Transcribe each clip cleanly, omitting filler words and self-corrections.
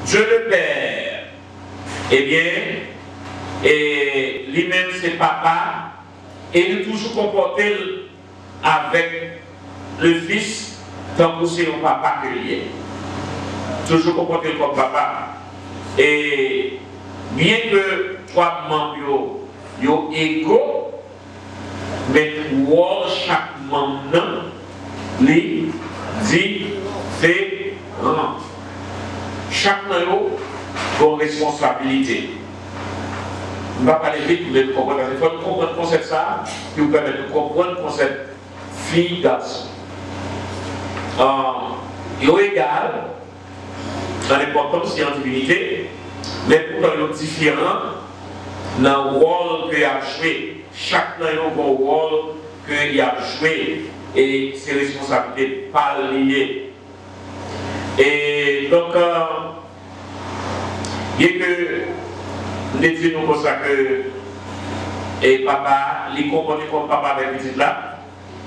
Dieu le Père, eh bien, et lui-même c'est papa, et il est toujours comporté avec le Fils, tant que c'est un papa que lui est. Toujours comporté comme papa. Et bien que trois membres soient égaux, mais chaque membre lui différent. Chaque membre a une responsabilité. On ne va pas parler vite pour les comprendre. Il faut comprendre le concept ça, qui vous permet de comprendre le concept fille-garçon. Ils sont égales dans l'importance et en divinité, mais pourtant ils sont différents dans le rôle qu'il a joué. Chacun a un rôle qu'il a joué et ses responsabilités pas liées. Et donc, bien que nous disons comme ça que et papa, il comporte comme papa avec petit là,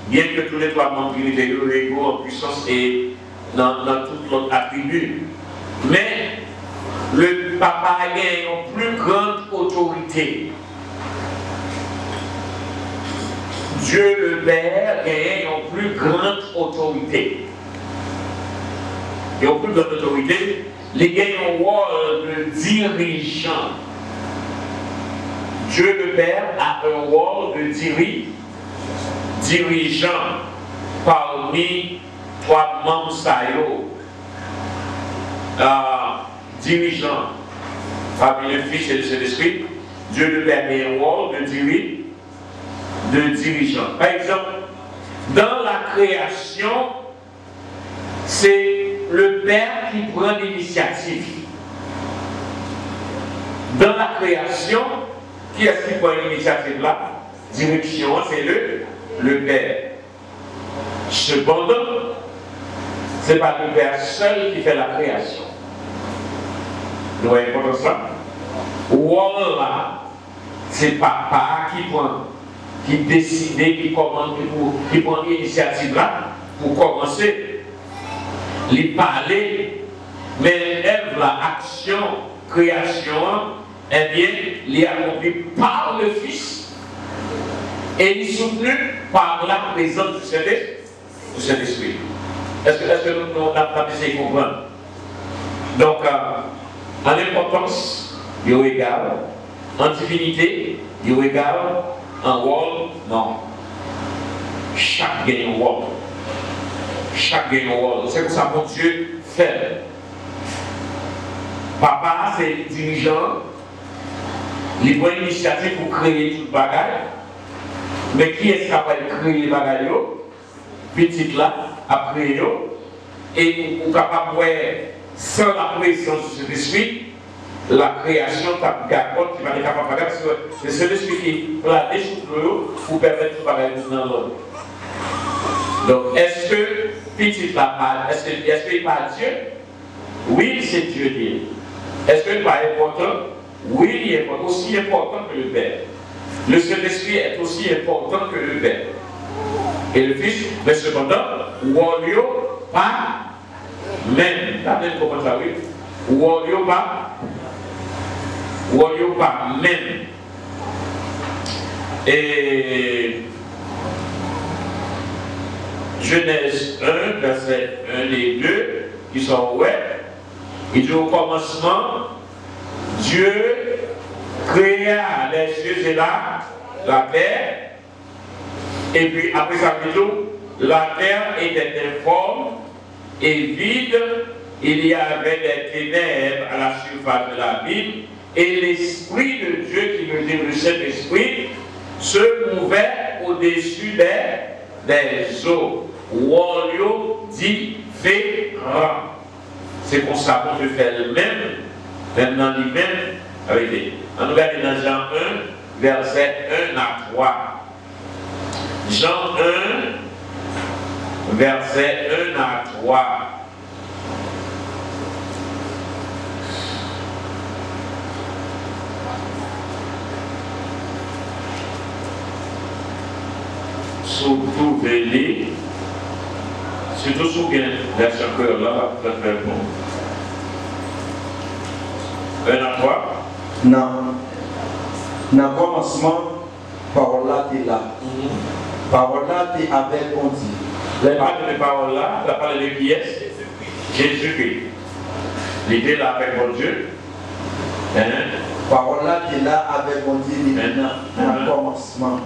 bien que tous les trois membres de l'unité sont égaux en puissance et dans tout l'autre attribut. Mais le papa a une plus grande autorité. Dieu le Père a une plus grande autorité. Il a une plus grande autorité. Il a un rôle de dirigeant. Dieu le Père a un rôle de dirigeant parmi trois membres saillots. Dirigeant parmi le Fils et le Saint-Esprit. Dieu le Père a un rôle de dirigeant. Par exemple, dans la création, c'est le Père qui prend l'initiative. Dans la création, qui est-ce qui prend l'initiative là? Direction, c'est le Père. Cependant, ce n'est pas le Père seul qui fait la création. Vous voyez pas ça? Voilà, c'est papa qui décide, qui commande, qui prend l'initiative là pour commencer. Il parler, mais l'action, création, eh bien, il est accompli par le Fils et il est soutenu par la présence du Saint-Esprit. Est-ce que nous avons essayé de comprendre? Donc, en importance, il est égal. En divinité, il est égal. En rôle, non. Chaque gagne un rôle. Chaque gagne un rôle. C'est comme ça que Dieu fait. Papa, c'est le dirigeant. Il prend l'initiative pour créer tout le bagage. Mais qui est-ce qui va créer le bagage? Petit là, après, et vous capable de sans la présence de l'esprit, la création t'a capable qui va être capable de faire, parce que c'est celui qui l'a déchoué pour permettre de faire dans l'autre. Donc, est-ce que petit là, est-ce qu'il parle Dieu? Oui, c'est Dieu dit. Est-ce qu'il n'est pas important? Oui, il est aussi important que le Père. Le Saint-Esprit est aussi important que le Père. Et le Fils, mais cependant, Wario pas même. T'as bien compris ça, oui? Wario pas même. Et Genèse 1, verset 1 et 2, qui sont ouais. Il dit au commencement, Dieu créa les cieux et la terre. Et puis après ça, la terre était informe et vide. Il y avait des ténèbres à la surface de l'abîme. Et l'Esprit de Dieu, qui veut dire le Saint-Esprit, se mouvait au-dessus des eaux. Wario différent. C'est pour ça qu'on peut faire le même dans lui-même avec les. On regarde dans Jean 1, verset 1 à 3. Jean 1, verset 1 à 3. Surtout Vélé, surtout sous bien version cœur là, très très bon. 1 à 3. Non. Dans le commencement, parole là, tu es là. Parole là, tu es avec mon Dieu. Les paroles là, la parole de qui est? Jésus-Christ. Il était là avec mon Dieu. Parole là, tu es là avec mon Dieu dans le commencement.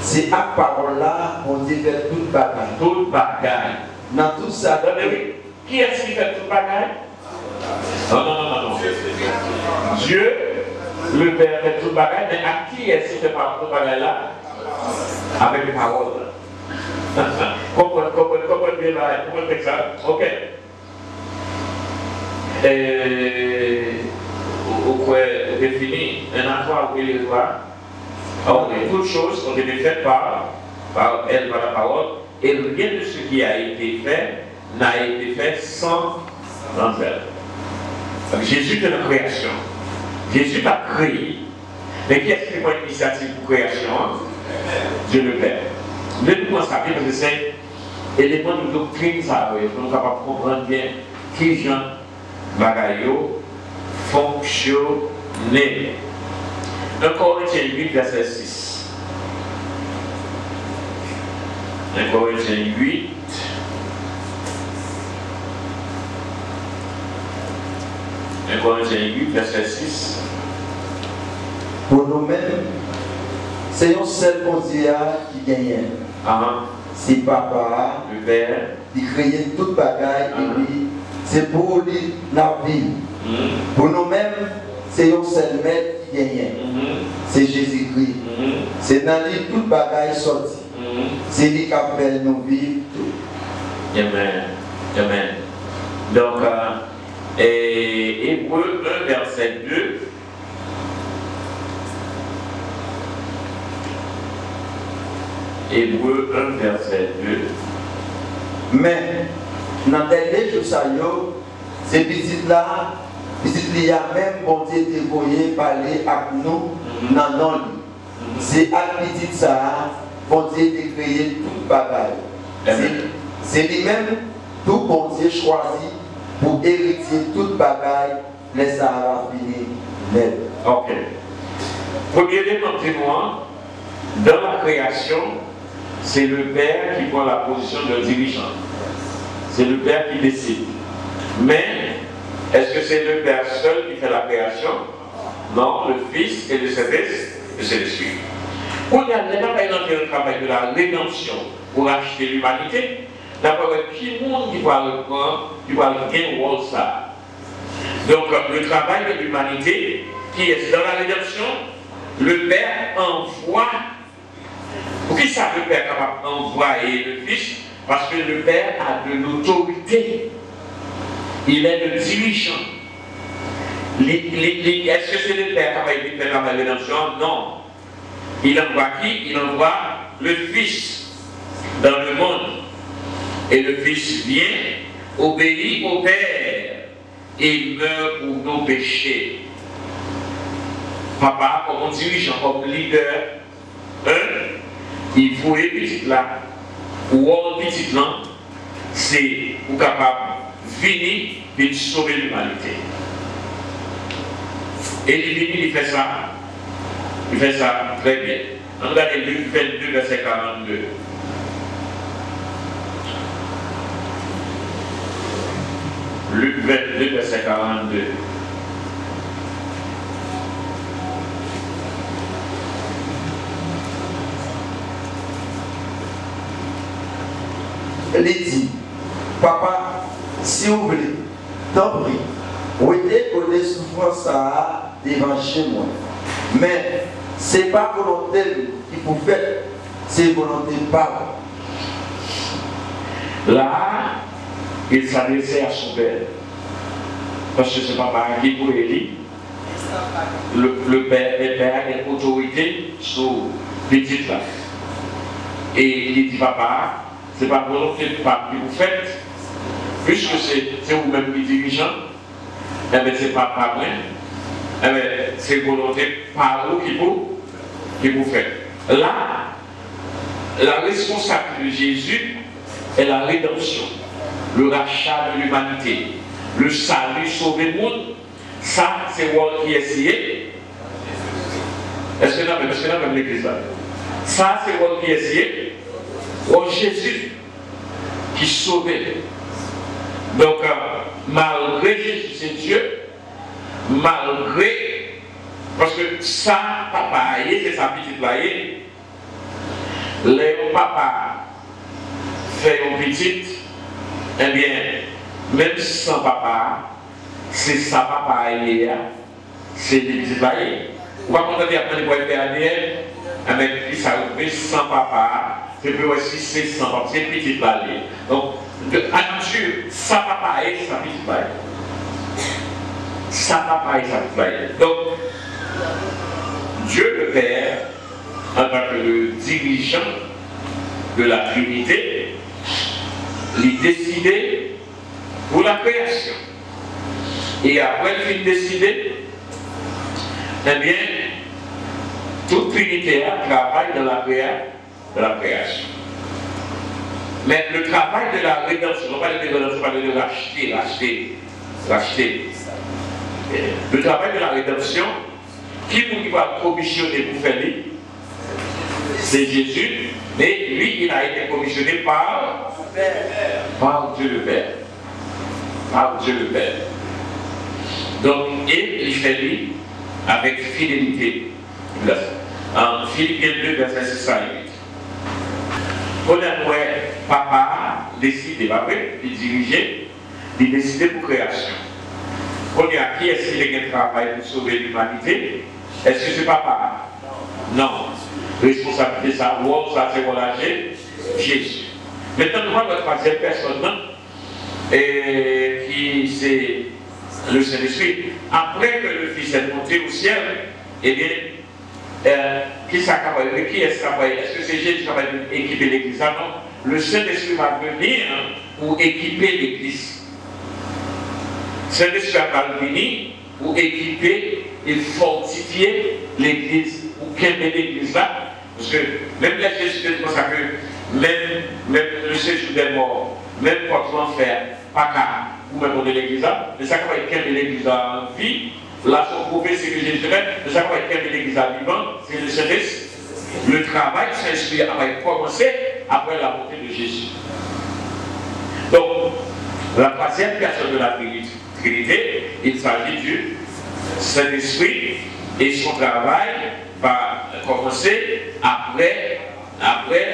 C'est à parole là, mon Dieu fait toute bagaille. Toute bagaille. Dans tout ça, qui est-ce qui fait toute bagaille? Non. Dieu, le Père fait toute bagaille, mais à qui est-ce qui fait toute bagaille là? Avec les paroles. Comprenez bien là, comprenez ça? Ok. Vous avez fini, un endroit où il est là. Toutes choses ont été faites par elle, par la parole, et rien de ce qui a été fait n'a été fait sans elle. Jésus est la création. Jésus a créé. Mais qui est-ce qui prend l'initiative pour création? Dieu le Père. Nous devons constater parce que c'est l'élément de doctrine, ça, pour nous capables de comprendre bien qui Jean Bagayo fonctionner. 1 Corinthiens 8, verset 6. 1 Corinthiens 8. Corinthiens 8, verset 6. Pour nous-mêmes, c'est un seul Dieu qui gagne. C'est Papa, le Père, qui crée toute bagaille et puis c'est pour lui la vie. Pour nous-mêmes, c'est un seul maître qui gagne. C'est Jésus-Christ. C'est dans lui toute bagaille sortie. C'est lui qui appelle nous vivre tout. Amen. Amen. Donc, Hébreux 1, verset 2. Hébreux 1, verset 2. Mais, dans les jours, ces petites-là, il y a même bon Dieu dévoyé parler avec nous dans nos lits. C'est à petite ça, bon Dieu de créer toute bagaille. C'est lui-même, tout bon Dieu choisi pour hériter toute bagaille, les Sahara fini net. Ok. Premier élément témoin, dans la création, c'est le Père qui prend la position de dirigeant. C'est le Père qui décide. Mais, est-ce que c'est le Père seul qui fait la création? Non, le Fils et le Saint-Esprit. Quand il y a le travail de la rédemption pour acheter l'humanité, d'abord, qui monde qui va reprendre, qui va gagner rôle ça? Donc, le travail de l'humanité, qui est dans la rédemption, le Père envoie. Pour qui ça, le Père est capable d'envoyer le Fils? Parce que le Père a de l'autorité. Il est le dirigeant. Est-ce que c'est le Père qui va faire la rédemption? Non. Il envoie qui? Il envoie le Fils dans le monde. Et le Fils vient, obéit au Père et meurt pour nos péchés. Papa, comme dirigeant, comme leader, il faut petit là, ou petit là, c'est pour capable de venir et sauver l'humanité. Et il fait ça. Il fait ça très bien. On regarde Luc 22, verset 42. Luc 22, verset 42. Elle dit, Papa, si vous voulez, t'en prie, vous êtes pour les souffrances devant chez moi. Mais ce n'est pas volonté qui vous fait, c'est volonté par. Là, il s'adressait à son père. Parce que c'est papa qui pour Élie. Le père a une autorité sur petite là. Et il dit, papa, c'est pas volonté de papa que vous faites, puisque c'est vous-même qui dirigeant, eh bien c'est pas moi, eh bien c'est volonté par vous qui vous faites. Là, la responsabilité de Jésus est la rédemption, le rachat de l'humanité, le salut, sauver le monde. Ça, c'est le qui est scié. Est-ce que nous avons l'église là? Ça, c'est le qui est scié. Oh Jésus qui sauvé. Donc, malgré Jésus, c'est Dieu, malgré, parce que ça, papa, c'est sa petite là, les papa fait une petite, eh bien, même sans papa, c'est sa papa, c'est des petits là. On va contenter après pour faire ADN, avec ça, sans papa, c'est plus aussi c'est sans papa, c'est petite là. Donc, à Dieu, sa papa et sa petite là. Sa papa et sa petite là. Donc, Dieu le Père, en tant que le dirigeant de la Trinité, il décidait pour la création. Et après qu'il décidait, eh bien, toute Trinité travaille dans la création. Mais le travail de la rédemption, on parle de rédemption, on parle de racheter. Le travail de la rédemption, qui vous va commissionner pour faire lui? C'est Jésus, mais lui, il a été commissionné par Dieu le Père. Par Dieu le Père. Donc, et il fait lui avec fidélité. En Philippiens 2, verset 6 à 8. Honnêtement, papa décide, pas vrai, il dirigeait, il décidait pour création. On est à qui est-ce qu'il a un travail pour sauver l'humanité? Est-ce que c'est papa? Non. Responsabilité, ça, c'est relâché, Jésus. Maintenant, nous voyons notre troisième personne, qui c'est le Saint-Esprit. Après que le Fils est monté au ciel, eh bien, qui est-ce que c'est Jésus qui va équiper l'Église? Non. Le Saint-Esprit va venir pour équiper l'Église. Le Saint-Esprit va venir pour équiper et fortifier l'Église, pour calmer l'Église là. Parce que même la Jésus dit comme ça que même le séjour des morts, même quand l'enfer, pas qu'à, ou même de l'Église là, mais ça va être calmer l'Église en vie. Là, son prophétie que Jésus dit, mais ça va être calmer l'Église à vivant, c'est le Saint-Esprit. Le travail du Saint-Esprit va commencer après la montée de Jésus. Donc, la troisième personne de la Trinité, il s'agit du Saint-Esprit et son travail va commencer après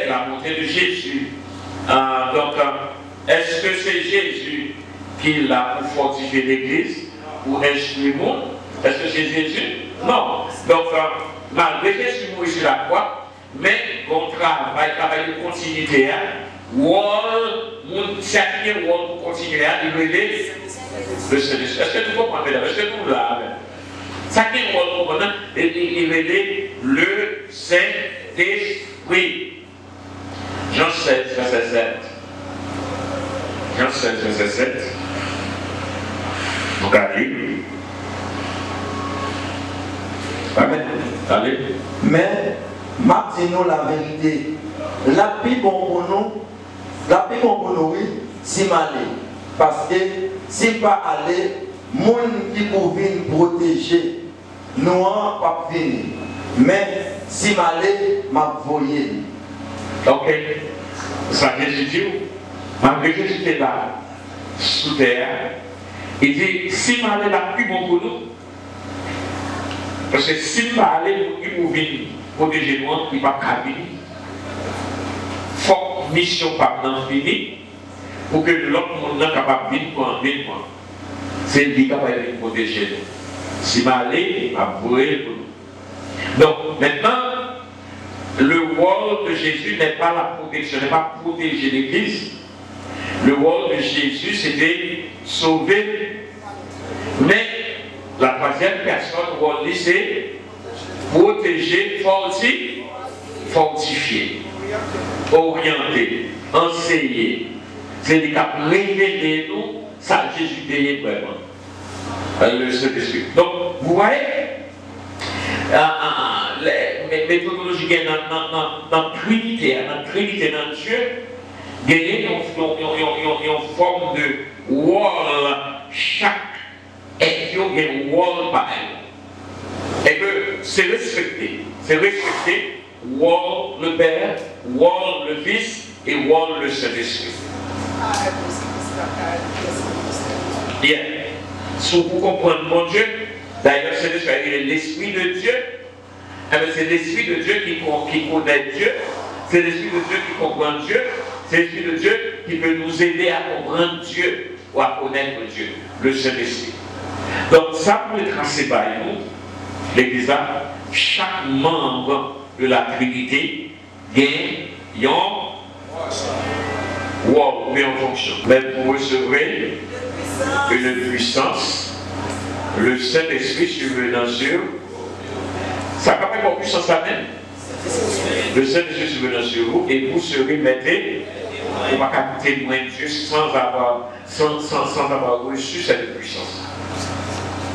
la montée de Jésus. Donc, est-ce que c'est Jésus qui l'a pour fortifier l'Église, pour instruire le monde? Est-ce que c'est Jésus? Non. Donc, malgré Jésus mourir sur la croix, mais on travail de continuité, chaque rôle pour continuer à livrer le Saint-Esprit. Est-ce que tu comprends? Est-ce que nous là? Chaque rôle pour maintenant, livrer le Saint-Esprit. Jean 16, verset 7. Jean 16, verset 7. Regardez. Amen. Allez. Mais, Martino, la vérité, la plus bon pour nous, oui, si m'aller. Parce que si pas aller, monde qui pour venir protéger, nous n'avons pas venir. Mais si m'aller, m'a voyé. Ok. Ça Jésus dit, malgré que j'étais là, sous terre, il dit, si m'aller la plus bon pour nous, parce que si m'aller pour venir protéger nous, il ne va pas venir. Il faut que la mission pas finie pour que l'autre monde soit capable de venir pour en venir. C'est lui qui va venir protéger nous. Si m'aller, il va brûler pour nous. Donc maintenant, le rôle de Jésus n'est pas la protection, n'est pas protéger l'Église. Le rôle de Jésus, c'était sauver. Mais la troisième personne, rôle, c'est protéger, fortifier, orienter, enseigner. C'est des cas révéler nous, ça Jésus payé vraiment. Le Saint-Esprit. Donc, vous voyez, les méthodologies dans la Trinité, dans Dieu, il y a une forme de rôle, chaque être, il y a un rôle pareil. Et que c'est respecté. C'est respecté, rôle le Père, rôle le Fils et rôle le Saint-Esprit. Bien. Si vous comprenez mon Dieu, d'ailleurs, c'est l'Esprit de Dieu. C'est l'Esprit de Dieu qui connaît Dieu. C'est l'Esprit de Dieu qui comprend Dieu. C'est l'Esprit de Dieu qui peut nous aider à comprendre Dieu ou à connaître Dieu, le Saint-Esprit. Donc, ça peut être tracer par nous, l'Église, chaque membre de la Trinité gagne un rôle, mais en fonction. Mais vous recevrez une puissance, le Saint-Esprit survenant sur. Ça n'a pas de puissance à même. Le Saint-Esprit survenant sur vous et vous serez mettés pour ne pas témoin de Dieu sans avoir reçu cette puissance.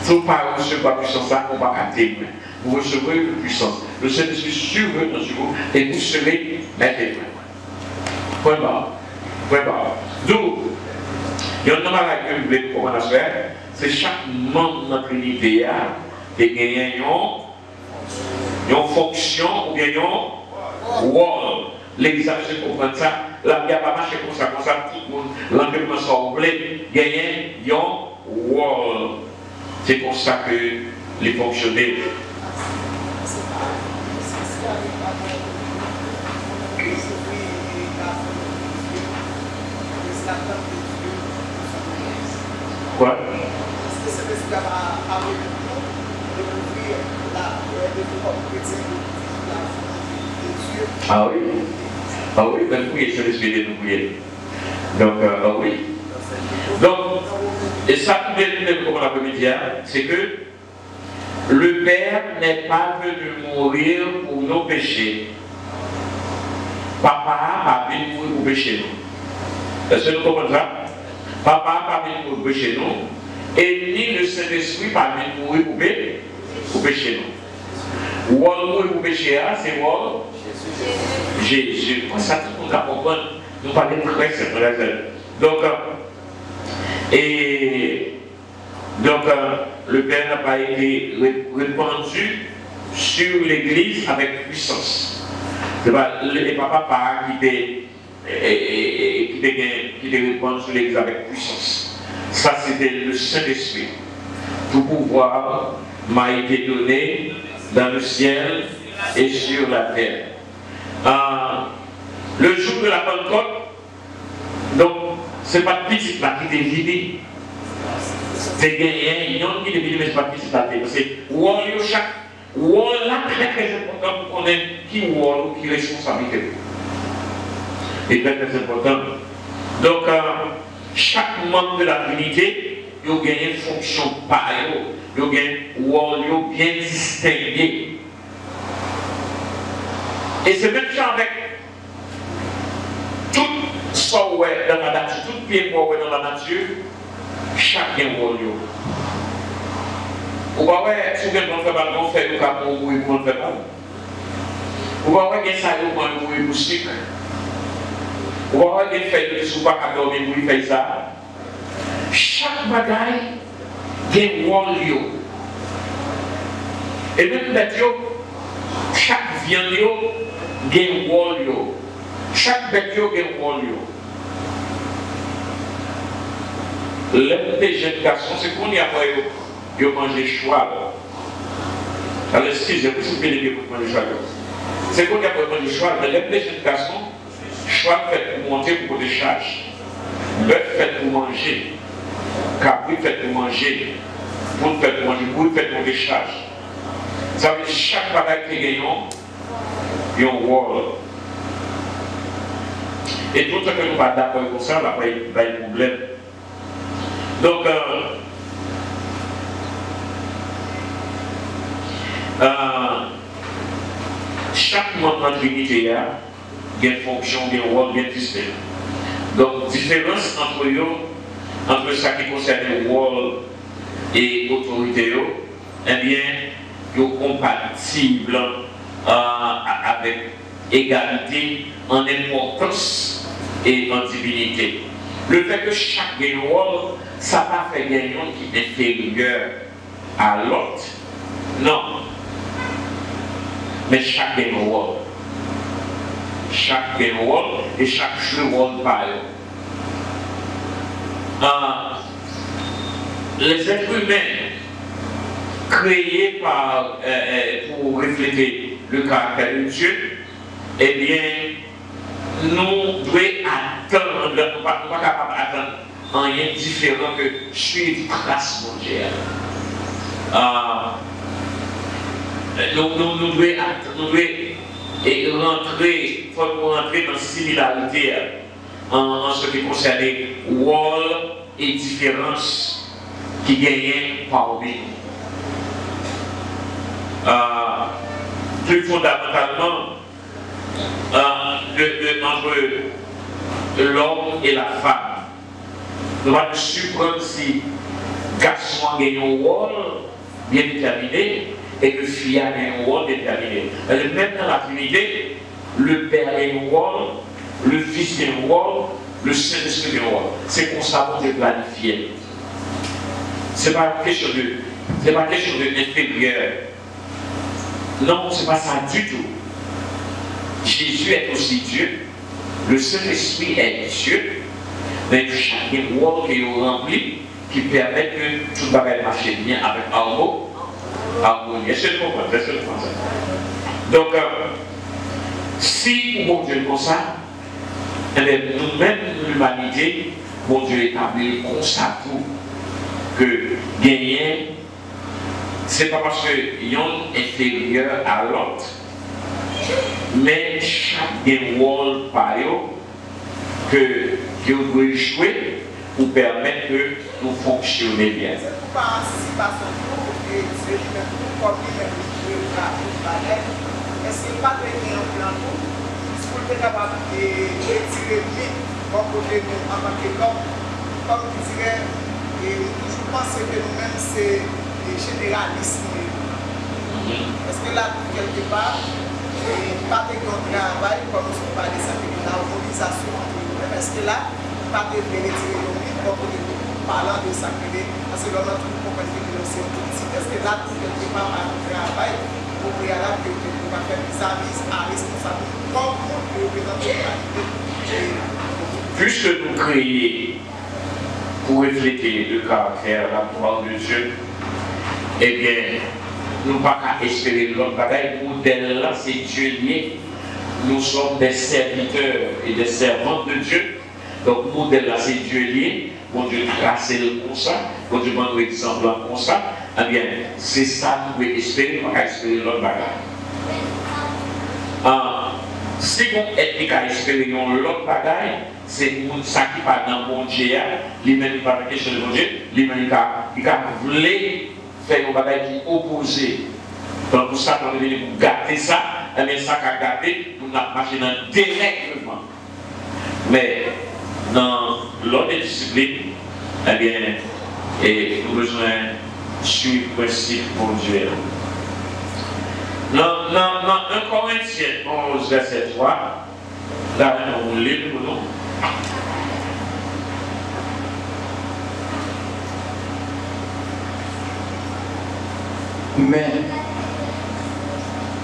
Si vous ne recevez pas la puissance, on ne va pas témoin. Vous recevrez une puissance. Le Saint-Esprit survenant sur vous et vous serez mes témoins. Point barre. Point barre. D'où, il y a un nombre que vous voulez comprendre à faire, c'est chaque membre de notre Trinité qui gagne une fonction ou bien un rôle. L'Église a besoin de comprendre ça. La vie n'a pas marché comme ça, tout le monde, l'environnement semblé, gagner un rôle. C'est pour ça que les fonctionnaires. Quoi? Ah oui? Ah oui, ben oui, c'est l'esprit de nous prier. Donc, oui. Donc, et ça, comme l'après-midi, c'est que le Père n'est pas venu mourir pour nos péchés. Papa n'a pas venu mourir pour pécher nous. Est-ce que nous comprenons ça? Papa n'a pas venu mourir pour pécher nous. Et ni le Saint-Esprit n'a pas venu mourir pour pécher nous. Ou on mourir pour pécher, c'est moi. Jésus. Ça, tout le monde a compris. Nous parlons de très simple. Donc, le Père n'a pas été répandu sur l'Église avec puissance. Les papas qui étaient répandus sur l'Église avec puissance. Ça, c'était le Saint-Esprit. Tout pouvoir m'a été donné dans le ciel et sur la terre. Le jour de la Pentecôte, donc, ce n'est pas petit là qui est vidé. C'est gagné, il y a un qui est vidé, mais ce n'est pas petit là. C'est chaque rôle là très très important pour connaître qui rôle ou qui responsabilité. C'est très très important. Donc, chaque membre de la Trinité, il a gagné une fonction pareille, il a gagné un rôle bien distingué. Et c'est même ça avec tout ce qu'on est dans la nature, tout pied qu'on est dans la nature, chacun rôle. Vous voyez, si vous avez fait mal, on fait le cas pour vous, on fait mal. Vous voyez, il y a ça, on va mourir pour sucre. Vous voyez, il y a fait que si vous ne pouvez pas dormir, vous faites ça. Chaque bagaille, il y a un rôle. Et même d'ailleurs, chaque viande, il y a un rôle. Chaque bête, il y a un rôle. L'un des jeunes garçons, c'est qu'on y a mangé choix. Alors, excusez-moi, si vous pouvez pour manger choix. C'est qu'on y a mangé choix, mais l'un des jeunes garçons, choix fait pour monter pour des charges. Bœuf fait pour manger. Capri fait pour manger. Poule fait pour manger. Poule fait pour des charges. Ça veut dire que chaque bagaille qui est gagnant, il y a un rôle. Et tout ce que nous ne sommes pas d'accord avec ça, là, il y a un problème. Donc, chaque membre de la Trinité a une fonction, un rôle bien distinct. Donc, différence entre eux, entre ce qui concerne le rôle et l'autorité, eh bien, ils sont compatibles avec égalité en importance et en divinité. Le fait que chaque rôle, ça va faire gagner qui est inférieur à l'autre. Non. Mais chaque a un rôle. Chaque a un rôle et chaque joue un rôle par les êtres humains créés pour refléter le caractère de Dieu, eh bien, nous devons attendre, nous ne sommes pas capables d'attendre rien différent que suivre trace mondiale. Nous devons rentrer dans la similarité en ce qui concerne rôle et différence qui gagnent parmi nous. Plus fondamentalement, entre l'homme et la femme, nous allons supprendre si garçon gagne un rôle bien déterminé et que fille a un rôle déterminé. Même dans la Trinité, le Père a un rôle, le Fils a un rôle, le Saint-Esprit a un rôle. C'est comme ça qu'on est planifié. Ce n'est pas question de inférieur. Non, ce n'est pas ça du tout. Jésus est aussi Dieu. Le Saint-Esprit est Dieu. Mais chaque rôle qu'il remplit qui permet que tout va marche bien avec harmonie. Est-ce que vous comprenez? Donc, si bon Dieu comme ça, nous-mêmes, l'humanité, bon Dieu établit comme ça tout, que gagner, ce n'est pas parce qu'ils sont inférieurs à l'autre, mais chaque rôle par eux que vous devez jouer pour permettre que nous fonctionnions bien. C'est pour participation et Dieu lui-même, comme lui-même, est-ce qu'il n'est pas très bien en plan pour est-ce qu'on est capable de retirer lui comme côté nous en tant que l'homme, comme il dirait, je pense que nous-mêmes c'est des généralistes. Est-ce que là, quelque part, pas de grand travail, comme nous parlons de ça, l'harmonisation entre nous-mêmes, est-ce que là, pas de retirer lui comme côté nous parlant de ça, parce que l'on a tout compris que c'est politique. Est-ce que là, quelque part, un travail au préalable que nous va faire des avis à responsable, comme nous représentons l'humanité. Puisque nous créons pour refléter le caractère, la gloire de Dieu, eh bien, nous ne pouvons pas espérer l'autre bagaille. Pour d'elle, c'est Dieu lié. Nous sommes des serviteurs et des servantes de Dieu. Donc, modèle là, c'est Dieu lié. Bon Dieu tracé le comme ça. Bon Dieu prend l'exemple comme ça. Eh bien, c'est ça que nous pouvons espérer. Nous ne pouvons pas espérer l'autre bagaille. Si on est qu'à espérer l'autre bagaille, c'est ça qui part dans mon Dieu. Lui-même, il ne parle pas de question de mon Dieu. Lui-même, il a voulu faire un bagaille qui est opposé. Donc, pour ça, quand on est venu pour gâter ça, eh bien, ça qu'a gâté, nous avons marché dans le dérèglement. Mais, dans l'autre discipline, eh bien, nous avons besoin de suivre le principe pour Dieu. Dans 1 Corinthiens 11, verset 3, là, on lit pour nous.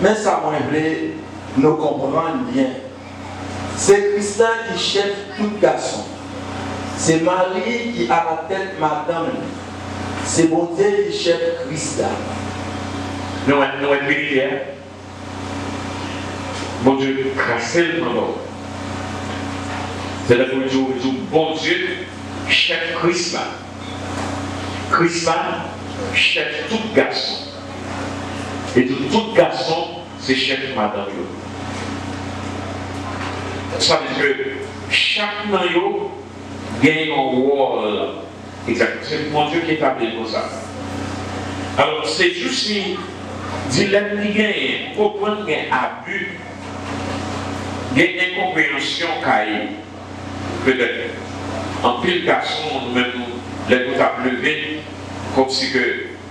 Mais ça m'a voulu nous comprendre bien. C'est Christ qui chef tout garçon. C'est Marie qui a la tête madame. C'est bon Dieu qui chef Christ. Nous sommes militaires. Bon Dieu, tracez le nom. C'est-à-dire que bon Dieu, chef Christ. Christ, chef tout garçon. Et tout garçon, c'est chef madame. Ça veut dire que chaque noyau gagne un rôle. Exactement. C'est mon Dieu qui établit comme ça. Alors, c'est juste si dilemme qui gagne, comprendre qu'il y a un abus, il y a une incompréhension peut-être. En pile garçon, nous-mêmes, les nous avons levé comme si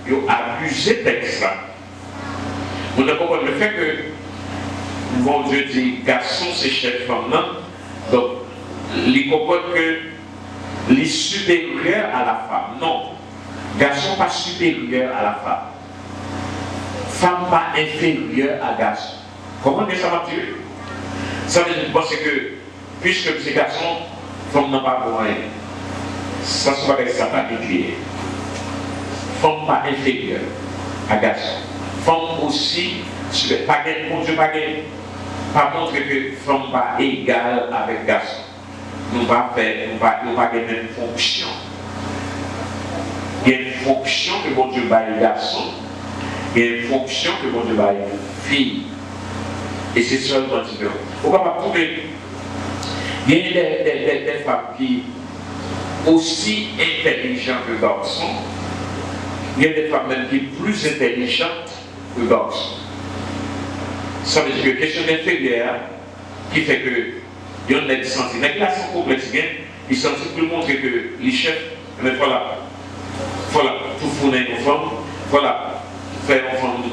ils ont abusé de ça. Nous ne comprenons le fait que bon Dieu dit garçon c'est chef femme, donc il comprend que les supérieurs à la femme. Non. Garçon pas supérieur à la femme. Femme pas inférieure à garçon. Comment dire ça, Mathieu? Ça veut dire que, puisque ces garçons, femme n'a pas pour rien. Ça se passe avec ça, pas écrit. Femme pas inférieure à garçon. Femme aussi, pas mon Dieu, pas montrer que femme pas égale avec garçon. Nous pas faire, nous pas la même fonction. Il y a une fonction que mon Dieu bat les garçons, il y a une fonction que mon Dieu bat les filles. Et c'est seulement différent. On va pas trouver. Il y a des femmes qui sont aussi intelligentes que garçons. Il y a des femmes même qui sont plus intelligentes que garçons. Ça veut dire que question inférieure qui fait que il y a des sentiments. Mais là, c'est complexe. Ils sont pour montrer que les chefs, mais voilà, tout fournir nos femmes, voilà, faire nos femmes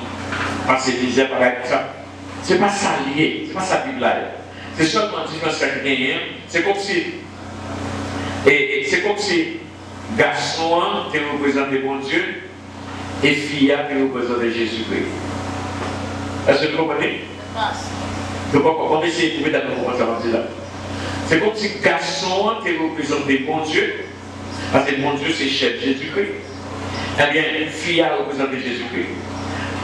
passer misère, pareil, ça. C'est pas ça lié, c'est pas ça Bible là. C'est seulement une différence qui gagne. C'est comme si, et c'est comme si garçon qui représente bon Dieu et fille qui représente Jésus-Christ. Est-ce que vous comprenez? Donc on va essayer de trouver d'accord comment ça va dire là. C'est comme si garçon qui représente bon Dieu, parce que bon Dieu c'est chef Jésus-Christ. Eh bien, fille a représenté Jésus-Christ.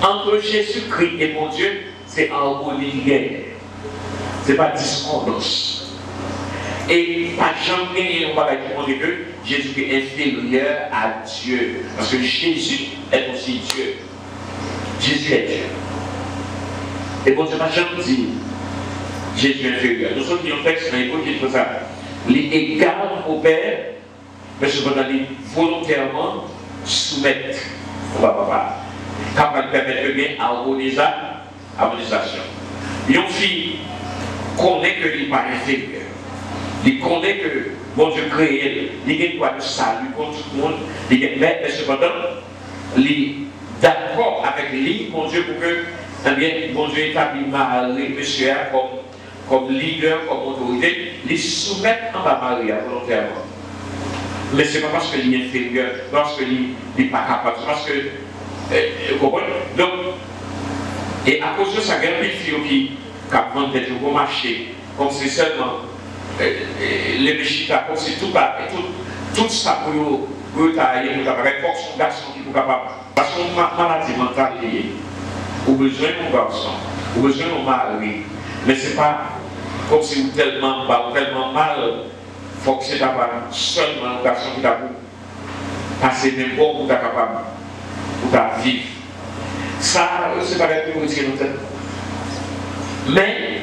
Entre Jésus-Christ et mon Dieu, c'est harmonie. Ce n'est pas discordance. Et pas jamais on va dire que Jésus est inférieur à Dieu. Parce que Jésus est aussi Dieu. Jésus est Dieu. Et bon Dieu n'a jamais dit Jésus est inférieur. Nous sommes dans un texte dans l'Époque qui dit ça. Il est égal au Père, mais cependant il volontairement soumettre au papa. Capable de permettre de gagner harmonisation. Une fille connaît que il n'est pas inférieur. Il connaît que bon Dieu crée, il a droit de salut pour tout le monde. Mais cependant, il est d'accord avec lui, bon Dieu, pour que eh bien, bon Dieu établit Marie, monsieur, comme leader, comme autorité, il soumet en bas Marie volontairement. Mais ce n'est pas parce qu'il est inférieur, parce qu'il n'est pas capable, c'est parce que vous comprenez? Donc, et à cause de ça, il y a des filles qui vendent des gros marchés, comme c'est seulement les méchitas, comme c'est tout ça pour tailler, pour avoir un son garçon qui est capable. Parce qu'on a une maladie mentale liée, ou besoin d'un garçon, ou besoin d'un mari. Mais ce n'est pas comme si vous tellement bas ou tellement mal, il faut que c'est seulement un garçon qui t'a passé des bons pour être capable. Pour ta vie. Ça, c'est pas la plus retirer nos têtes. Mais,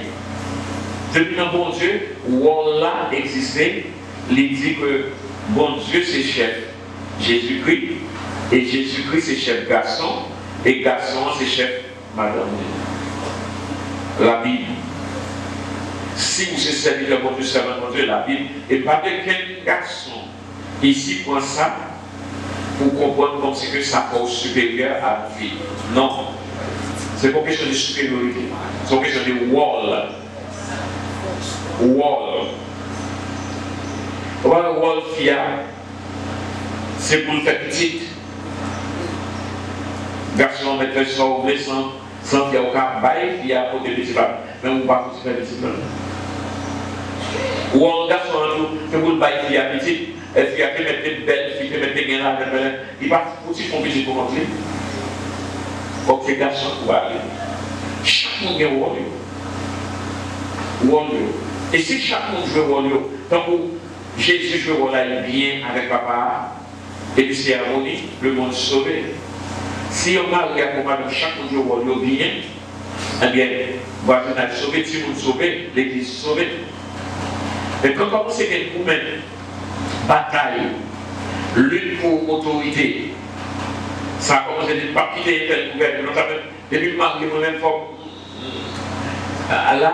depuis le bon Dieu, où on l'a existé, il dit que bon Dieu c'est chef Jésus-Christ, et Jésus-Christ c'est chef garçon, et garçon c'est chef madame. La Bible. Si vous êtes serviteur bon Dieu, servant bon Dieu, la Bible, et pas de quel garçon ici prend ça pour comprendre comme c'est que ça pose supérieur à la fille. Non. C'est pas question de supériorité. C'est pas question de wall. Wall. Wall fia, c'est pour le faire petite. Garçon mettre ça au blé sans faire aucun bail, fia pour des petits femmes. Mais on ne va pas faire des petits femmes. Wall garçon, c'est pour le bail fia petite. Est-ce qu'il y a que mettre des belles filles, que mettre des gains là, il va aussi compliquer pour rentrer. Donc ces garçons pour aller. Chaque monde a un rôle. Et si chaque monde joue un rôle, tant que Jésus joue un rôle bien avec papa, et puis c'est harmonie, le monde sauvé. Si on a regardé comment chaque monde joue un rôle bien, eh bien, voilà, on a sauvé, si on sauvé, l'église sauvée. Mais quand on commence à pour mettre bataille, lutte pour autorité. Ça a commencé à pas quitter tel gouvernement. Depuis le marque de même forme, là,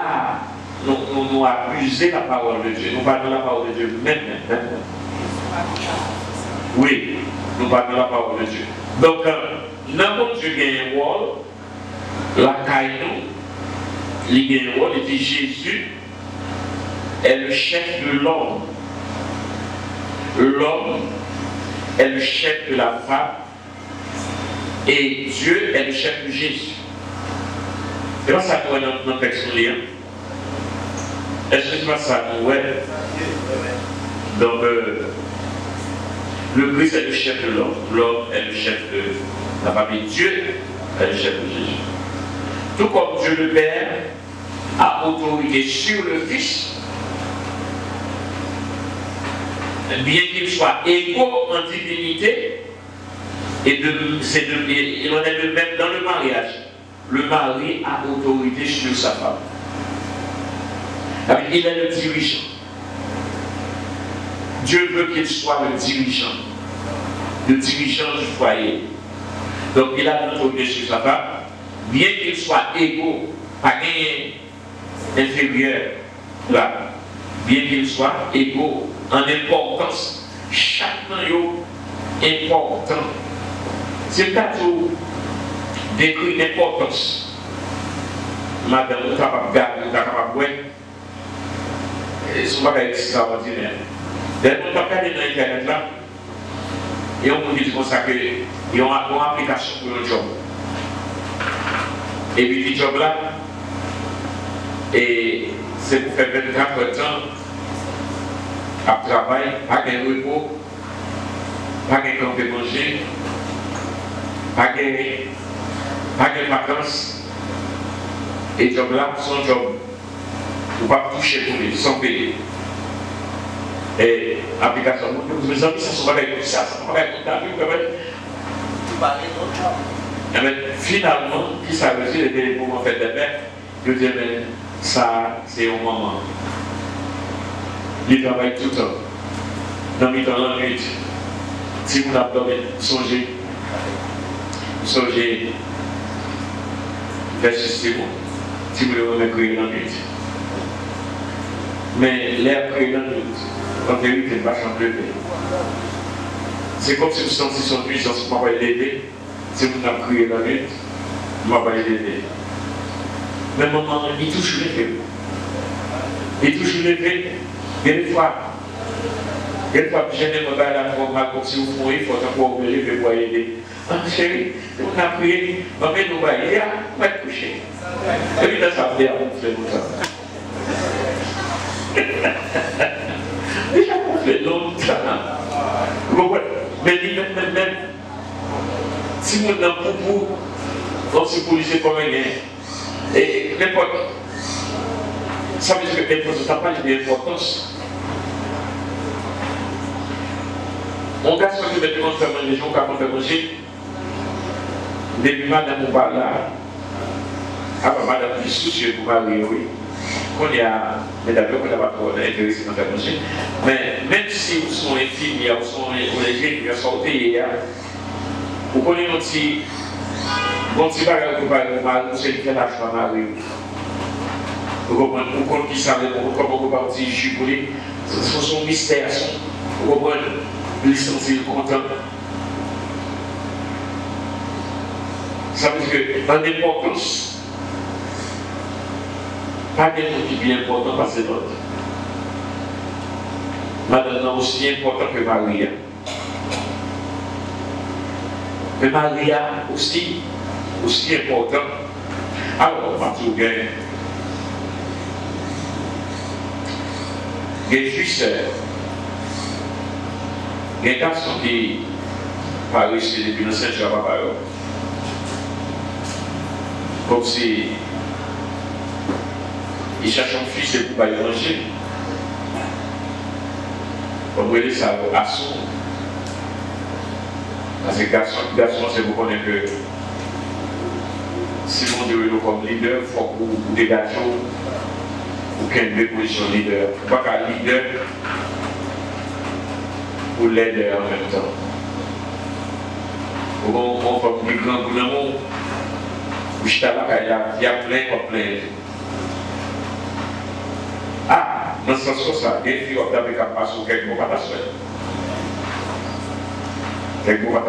nous abusé la parole de Dieu. Nous parlons la parole de Dieu maintenant. Oui, nous parlons la parole de Dieu. Donc, n'importe Dieu gagne un rôle, la caille nous, il gagne un rôle, il dit Jésus est le chef de l'homme. L'homme est le chef de la femme et Dieu est le chef de Jésus. C'est pas ça qu'on a dans le texte. Est-ce que c'est pas ça qu'on voit? Donc, le Christ est le chef de l'homme, l'homme est le chef de la famille, Dieu est le chef de Jésus. Tout comme Dieu le Père a autorité sur le Fils, bien qu'il soit égaux en divinité, et il en est de même dans le mariage. Le mari a autorité sur sa femme. Il est le dirigeant. Dieu veut qu'il soit le dirigeant du foyer. Donc il a l'autorité sur sa femme, bien qu'il soit égaux, pas inférieur, là, bien qu'il soit égaux en importance. Chacun est important. C'est le cas où décrit l'importance. Madame, vous êtes capable de garder, vous êtes capable de voir. C'est pas extraordinaire. Dès qu'on a regardé dans Internet là, et on vous dit comme ça qu'ils ont une application pour le job. Et puis le job là, et c'est pour faire 24 heures de temps à travail, pas de repos, pas de temps de manger, pas de vacances. Et le job là, son job, vous ne pouvez pas toucher pour lui, sans payer. Et application, mes amis, ça ne sont pas avec ça, ça ne sont pas avec ça. Tu parles de notre job. Mais finalement, qui ça veut dire, les pour faire des mères, je dis, mais ça, c'est au moment. Il travaille tout le temps. Dans le temps, la nuit. Si vous n'avez songez, versus si vous voulez créer la nuit. Mais l'air créé la nuit. En vérité, il va changer. C'est comme si vous sentiez son puissance, vous m'avez l'aider. Si vous n'avez crié la nuit, vous m'avez l'aider. Mais maman, il touche les faits. Il touche les faits. Et des fois, je n'ai pas la forme comme si vous pourriez, il faut encore ouvrir le bois aider. Ah chérie, on a prié, on va nous bailler, on va te coucher. Et puis, ça va faire, on fait ça. Déjà on fait longtemps. Mais même si vous n'avez pas beaucoup, on se policier comme un gain. Et n'importe. Ça veut dire que l'importance, n'a pas d'importance. On garde ce que maintenant on fait manger, les gens qui ont fait manger. Depuis madame ou pas là, après madame qui soucie pour marier, oui. Qu'on y a, mais d'abord qu'on n'a pas trop intéressé dans faire manger. Mais même si vous sont infirmières, vous sont collégés, vous sont hier, vous connaissez un petit bagage pour parler, vous savez qu'il y a la choix marier. Vous comprenez, vous connaissez qui ça, comment vous parlez, jus pour lui, ce sont son mystère, vous comprenez, ils sont contents. Ça veut dire que dans l'importance, pas des mots qui bien important parce que c'est l'autre. Madame aussi important que Maria. Mais Maria aussi important. Alors, Mathieu gagne. Il y a juste un garçon qui parle ici depuis le Saint-Jean-Papa. Comme si il cherche un fils et pour pas y manger. On va dire ça à son. Parce que garçon, c'est vous connaissez que si vous devez comme leader, il faut que vous dégagez aucune position leader. Il ne faut pas qu'un leader pour l'aider en même temps. On fait des grands gouvernements. Il y a plein. Ah, dans ce sens-là, il y a des filles qui ont passé quelques mots à ta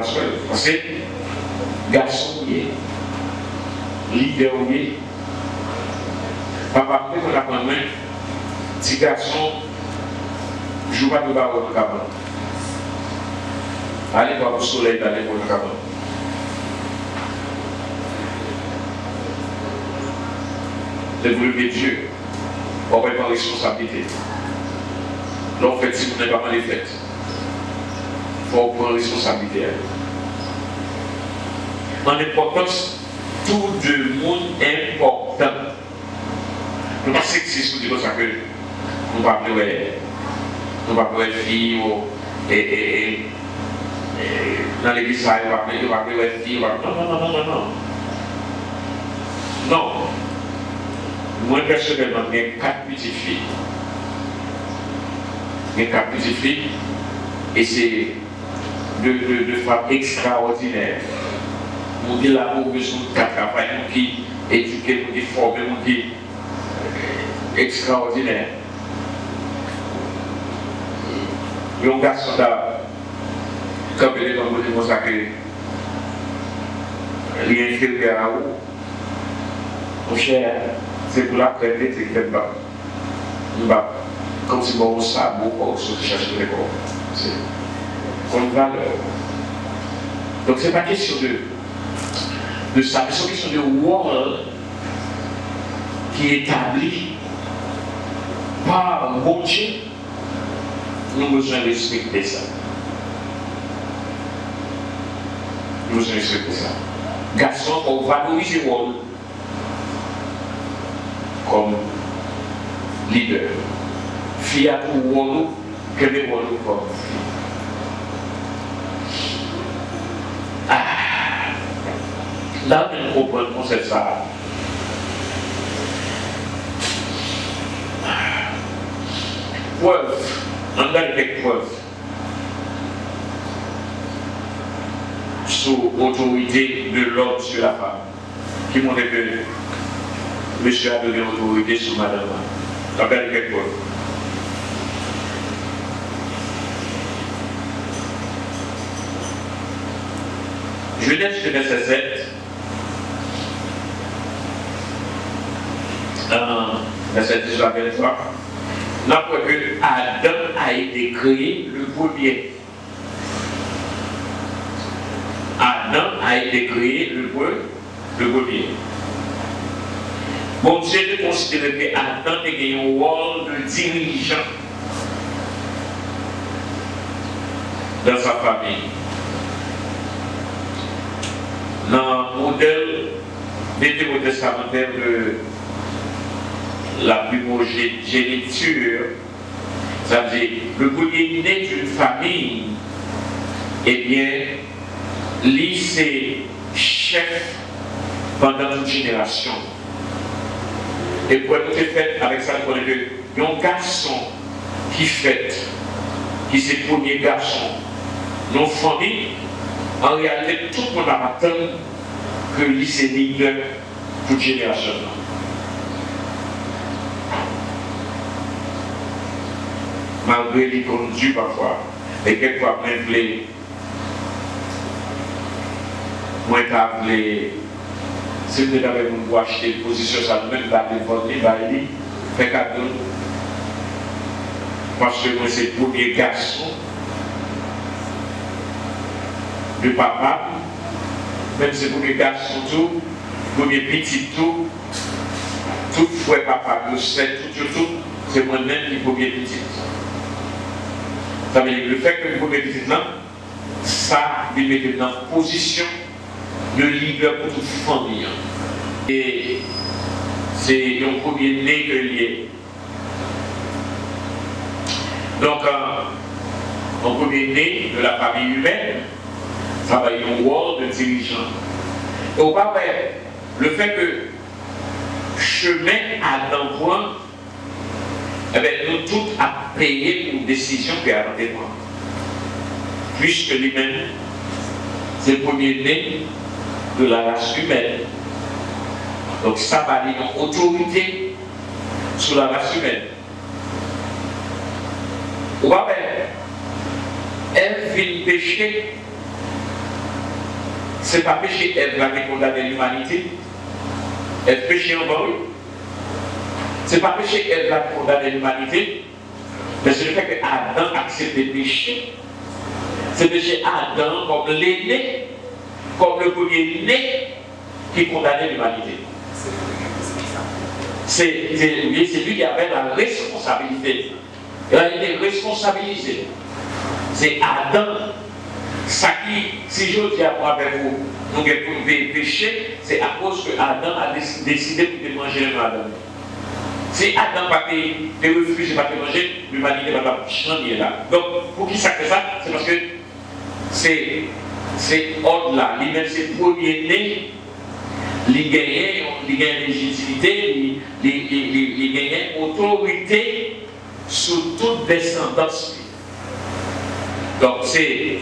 soeur. Parce que, garçon, leader, papa, peut-être qu'on a quand même, petit garçon, joue pas de barreau de cabane. Allez voir le soleil, allez voir le cabane. C'est vous lever Dieu. On va prendre responsabilité. Là, en fait, si vous n'avez pas mal fait, il faut prendre responsabilité. En importance, tout le monde est important. Nous ne sommes pas sexistes pour dire ça que nous ne pas appeler filles et dans l'église, nous ne pas appeler filles. Non. Non. Moi, personnellement, j'ai 4 petites filles. J'ai 4 petites filles. Et c'est deux femmes extraordinaires. Nous disons là pour besoin de 4 travail, nous qui éduquer, nous qui former, nous qui extraordinaire. Il y a un garçon comme il est dans le monde sacré, il est inférieur à vous. Mon cher, c'est pour la prêter, c'est que nous va comme si on sabot pour se chercher de l'école. C'est comme valeur. Donc ce n'est pas question de ça, c'est une question de world qui est établi par bon Dieu. Nous avons besoin de respecter ça. Nous avons besoin de respecter ça. Garçon, on valorise le rôle comme leader. Fille a tout rôle, que le rôle comme fille. Là, on comprend le concept ça. Preuve, on a quelques preuves sur l'autorité de l'homme sur la femme, qui montre que monsieur a donné l'autorité sur madame. On a quelques preuves. Genèse verset 7. Verset 10 à 23. Là, pour que Adam a été créé le premier. Adam a été créé le premier. Bon Dieu de considérer que Adam a gagné un rôle de dirigeant dans sa famille. Dans le modèle vétérotestamentaire de la primogéniture, ça veut dire le premier né d'une famille, eh bien, lui c'est chef pendant toute génération. Et pour être fait avec ça, nous connaissons que un garçon qui fête, qui c'est le premier garçon, nos familles, en réalité, tout le monde attend que lui c'est leader toute génération. Malgré les conduits parfois, et quelquefois même les moi je si vous avez pour acheter une position, ça nous même pas de voter, fait cadeau. Parce que moi c'est le premier garçon de papa, même si c'est le premier garçon tout, le premier petit tout frère papa, tout, c'est moi-même qui est le premier petit. Ça veut dire que le fait que le premier petit là, ça lui met dans une position de leader pour toute famille. Et c'est un premier né que lié. Donc, un premier né de la famille humaine, ça va être un rôle de dirigeant. Et au pas le fait que chemin à l'endroit, eh bien, nous tous à payer pour une décision qui a été prise. Puisque lui-même, c'est le premier né de la race humaine. Donc ça va donner une autorité sur la race humaine. Ou pas elle vient pécher. C'est pas péché, elle va condamner l'humanité. Elle péché en bas. C'est pas péché, elle va condamner l'humanité. Mais c'est le fait que Adam accepte le péché. C'est péché Adam comme l'aîné, comme le premier né qui condamnait l'humanité. C'est lui qui avait la responsabilité. Il a été responsabilisé. C'est Adam. Ça qui, si je dis avec vous, nous avons péché, c'est à cause que Adam a décidé de manger le Adam. Si Adam n'a pas refusé de manger, l'humanité va pas changer là. Donc, pour qui ça fait ça? C'est parce que c'est au-delà. Lui-même, c'est le premier né. Il gagne légitimité, il gagne autorité sur toute descendance. Donc, c'est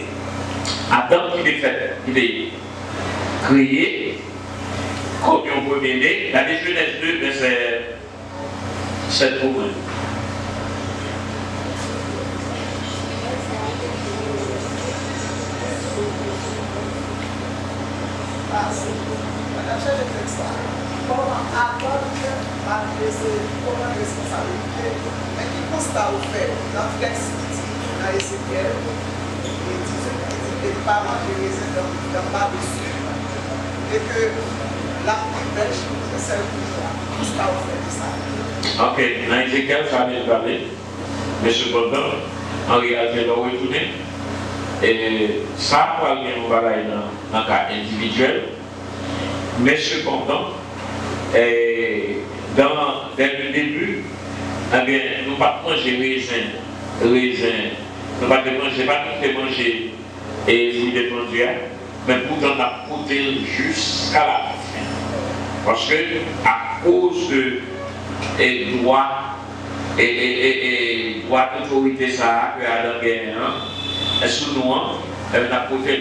Adam qui est fait, il est créé comme un premier né. La Genèse 2, verset 7 pour moi. Mais qui constate au fait, dans flexibilité, dans Ézéchiel, et les parents de raisin dans bas dessus, et que la plus belle chose, c'est celle qui constate au fait de ça. Ok, dans Ézéchiel, ça vient de parler, mais cependant, en réalité, on va retourner. Et ça, pour aller dans un cas individuel, mais cependant, dès le début, eh bien, nous ne pas manger raisin, nous ne pas manger et fruits de produits, mais pourtant on a poussé jusqu'à la fin. Parce que à cause de droit et droit d'autorité ça que Adam gagne, sous nous, on a poussé.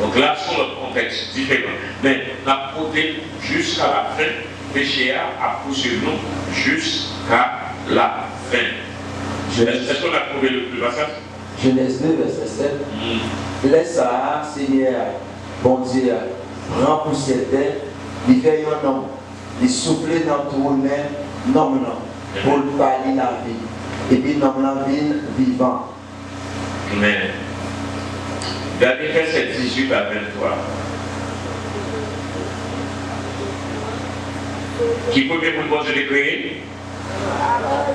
Donc là, sur le contexte différent. Mais on a poussé jusqu'à la fin. Péché a poussé nous jusqu'à la fin. Est-ce qu'on a trouvé le passage? Genèse 2, verset 7. Laisse ça, Seigneur, bon Dieu, prend pour cette terre, il fait un homme, il souffle dans tout le monde, non, pour le parler la vie. Et puis, non, la vie vivant. Amen. Dernier verset 18 à 23. Qui premier pour le Dieu de créer?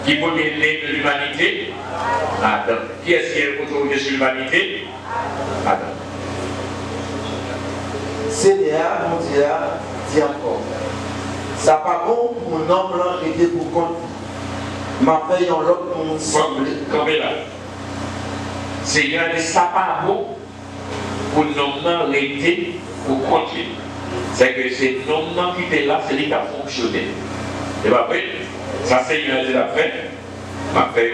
Qui premier né de l'humanité? Adam. Qui est-ce qui est autorité sur l'humanité? Adam. Seigneur, mon Dieu, dit encore. Ça pas bon pour un homme là qui était pour compte. Ma fait en l'autre pour nous sembler. Comme là. Seigneur, ça pas bon pour un homme là qui pour compte. C'est que c'est l'homme qui était là, c'est lui qui a fonctionné. Et après, ça Seigneur dit la fait, m'a fait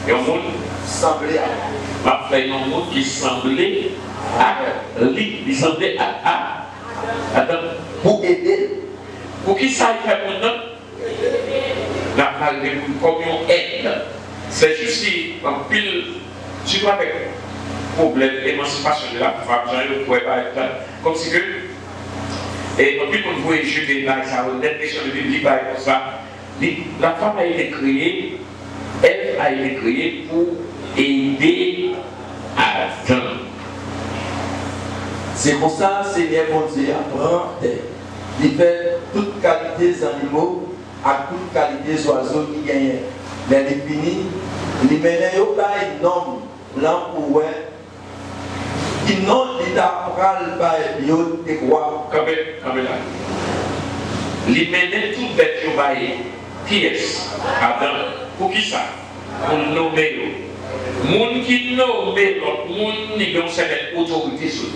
un monde semblé à m'a fait un monde qui semblait à lui, il semblait à Adam. pour aider. Pour qui ça fait maintenant? La parole comme une aide. C'est juste si en pile, tu vois avec problème d'émancipation de la femme, je ne pouvais pas être là. Comme si que, et en plus, on voit jeter là, ça a une question de Bible, comme ça. La femme a été créée, elle a été créée pour aider Adam. C'est pour ça, Seigneur, mon Dieu, apprend terre. Il fait toutes qualités des animaux à toutes qualités des oiseaux qui gagnent. Mais il finit, il mène un homme, l'emploi. Il n'ont pas le bio de quoi. Comme là. Il mène tout bête qui est Adam. Pour qui ça? Pour nommer. Moun qui nomme l'autre moun, il y a une certaine autorité sur lui.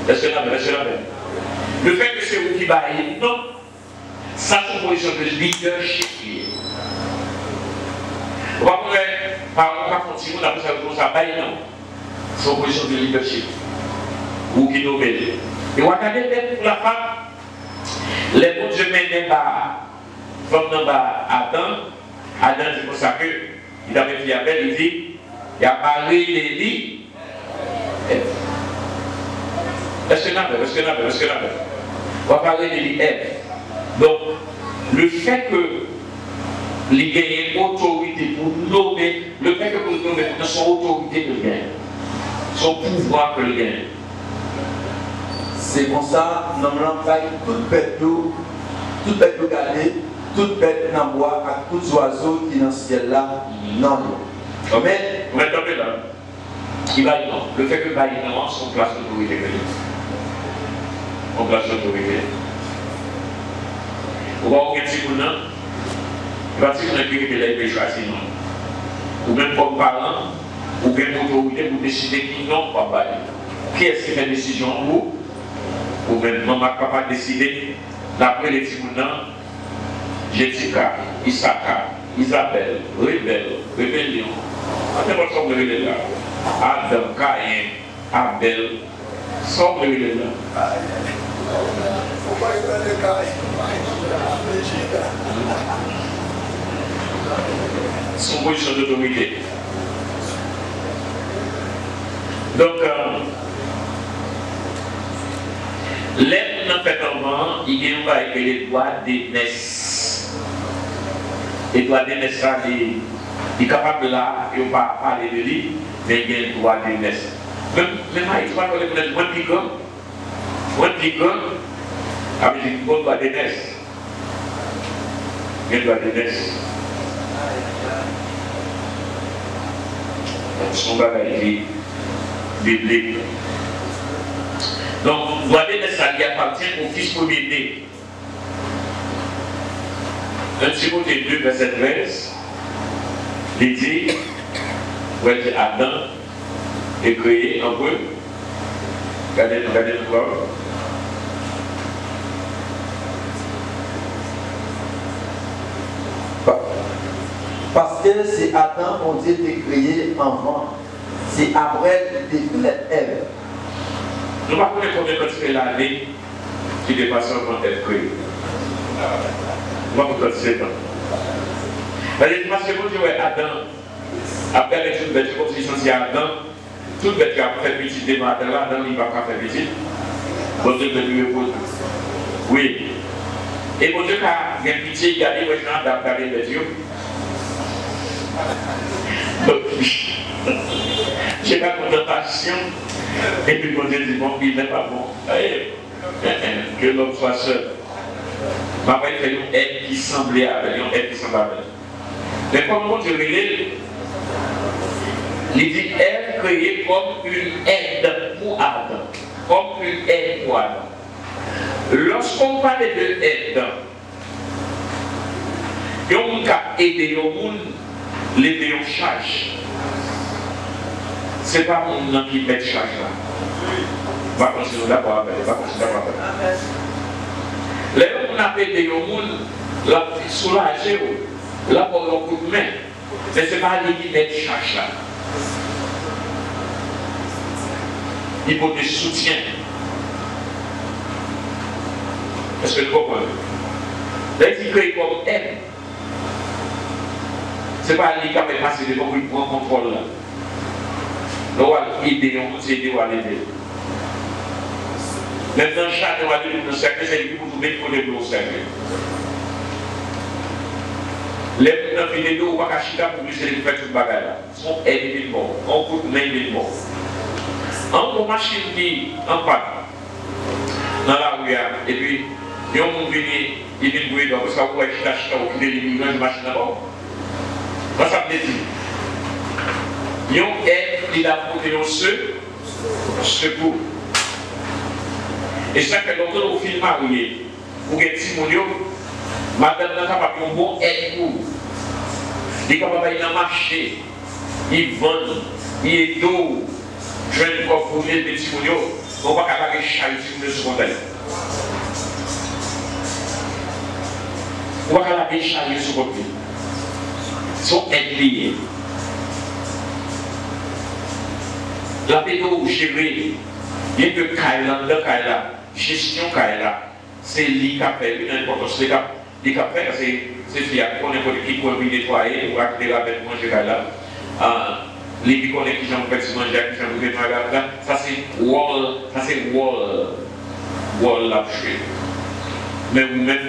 Est-ce que le fait que c'est vous qui baillez, non, ça c'est une position de leadership. On va pas continuer, on appelle ça comme ça, bailler, non. C'est une position de leadership. Ou qui nous met. Et on va regarder pour la femme, les bons Dieu mènent comme dans Adam dit pour ça que, il avait dit à Belle, il dit, il a parlé les lits. Est-ce que on va parler de l'IF. Donc, le fait que les gagnent autorité pour nommer, le fait que vous mais de son autorité de gain, son pouvoir que le gain. C'est comme ça, nous avons toute bête gardée, toute bête dans le bois, avec tous les oiseaux qui sont dans le ciel là, non. Mais, vous êtes là. Il va non. Le fait que il va non, son place d'autorité. On place d'autorité. On va au petit coup, non? Il va dire qu'on a pu là, il peut choisir, non? Ou même comme parent, ou bien l'autorité pour décider qui non, pas bailler. Qui est-ce qui fait décision pour? Ou même maman, papa décider, d'après les petits coups, non? Jessica, Isaka, Isabelle, Rebelle, Rébellion. On ne peut pas s'en là. Adam, Caïn, Abel, s'en là. Son position d'autorité. Donc, l'aide n'a fait comment il y a les droits d'aînesse. Les droits d'aînesse, ça, il est capable de là, il ne va pas parler de lui, mais il y a le droit d'aînesse. Même il va parler de moi, avec le droit d'aînesse. Il y a le droit d'aînesse. Son bagage biblique. Donc, le droit d'aînesse, ça lui appartient au fils premier-né. 1 Timothée 2, verset 13. Il dit, Adam est créé en peu. Regardez encore. Parce que c'est Adam qu'on dit de créé enfant. C'est après le Ève. Nous ne pouvons pas connaître combien de l'année qui dépasse avant d'être créé. Nous ne pouvons pas connaître temps. Parce que vous dites, Adam, après les toutes bêtes, comme si c'est Adam, toute bête qui a fait petit débat, Adam, il ne va pas faire petit. Bon Dieu, lui répond. Oui. Et bon Dieu, quand il y a pitié, il y a des gens d'appeler les dieux. J'ai la contentation. Et puis bon Dieu dit, bon, il n'est pas bon. Que l'homme soit seul. Ma mère fait une aide qui semblait avec, une aide qui semblait avec. Mais comme mon Dieu il dit elle créée comme une aide pour Adam. Comme une aide pour Adam. Lorsqu'on parle de aide, il y a un qui a aidé au monde, l'aider en charge. Ce n'est pas mon nom qui met charge là. Va continuer d'abord avec. Les gens qui ont aidé au monde, la soulager, la pour leur coup de main. Mais ce n'est pas lui qui met charge là. Il faut des soutiens. Est-ce que vous comprenez? Là, il crée comme elle. Ce n'est pas lui qui a fait passer devant pour prendre contrôle là. Nous allons aider, on peut aider ou à l'aider. Maintenant, chaque fois que nous sommes c'est lui pour nous mettre pour les cercle. Les gens qui viennent de Wakashika pour lui, c'est les faire tout le bagage là. Ils sont aidés de mort. On coûte même de mort. En machine qui en panne dans la rue, et puis, ils ont venu, ils viennent bouiller dans parce que vous avez acheté au pied de une machine là-bas. Ça veut dire, ils ont aidé, ils ont apporté un secours. Et chaque fois que vous filmez marié, vous avez dit, madame n'a pas un bon aide pour vous. Il est capable de marcher, il vend, il est d'eau. Je vais vous fournir des petits mounions, on va pas changer sur le secondaire. On va pas changer sur le côté. Ils sont liés. La pédo gérée, il y a que Kaila, gestion Kaila, c'est lui qui a fait une importance. Lui qui a fait, c'est fiable, on est qui peut nettoyer, ou acter la bête manger Kaila. Les qui connaissent qui j'en fais manger, qui j'en fais manger, ça c'est wall la chute. Mais vous-même,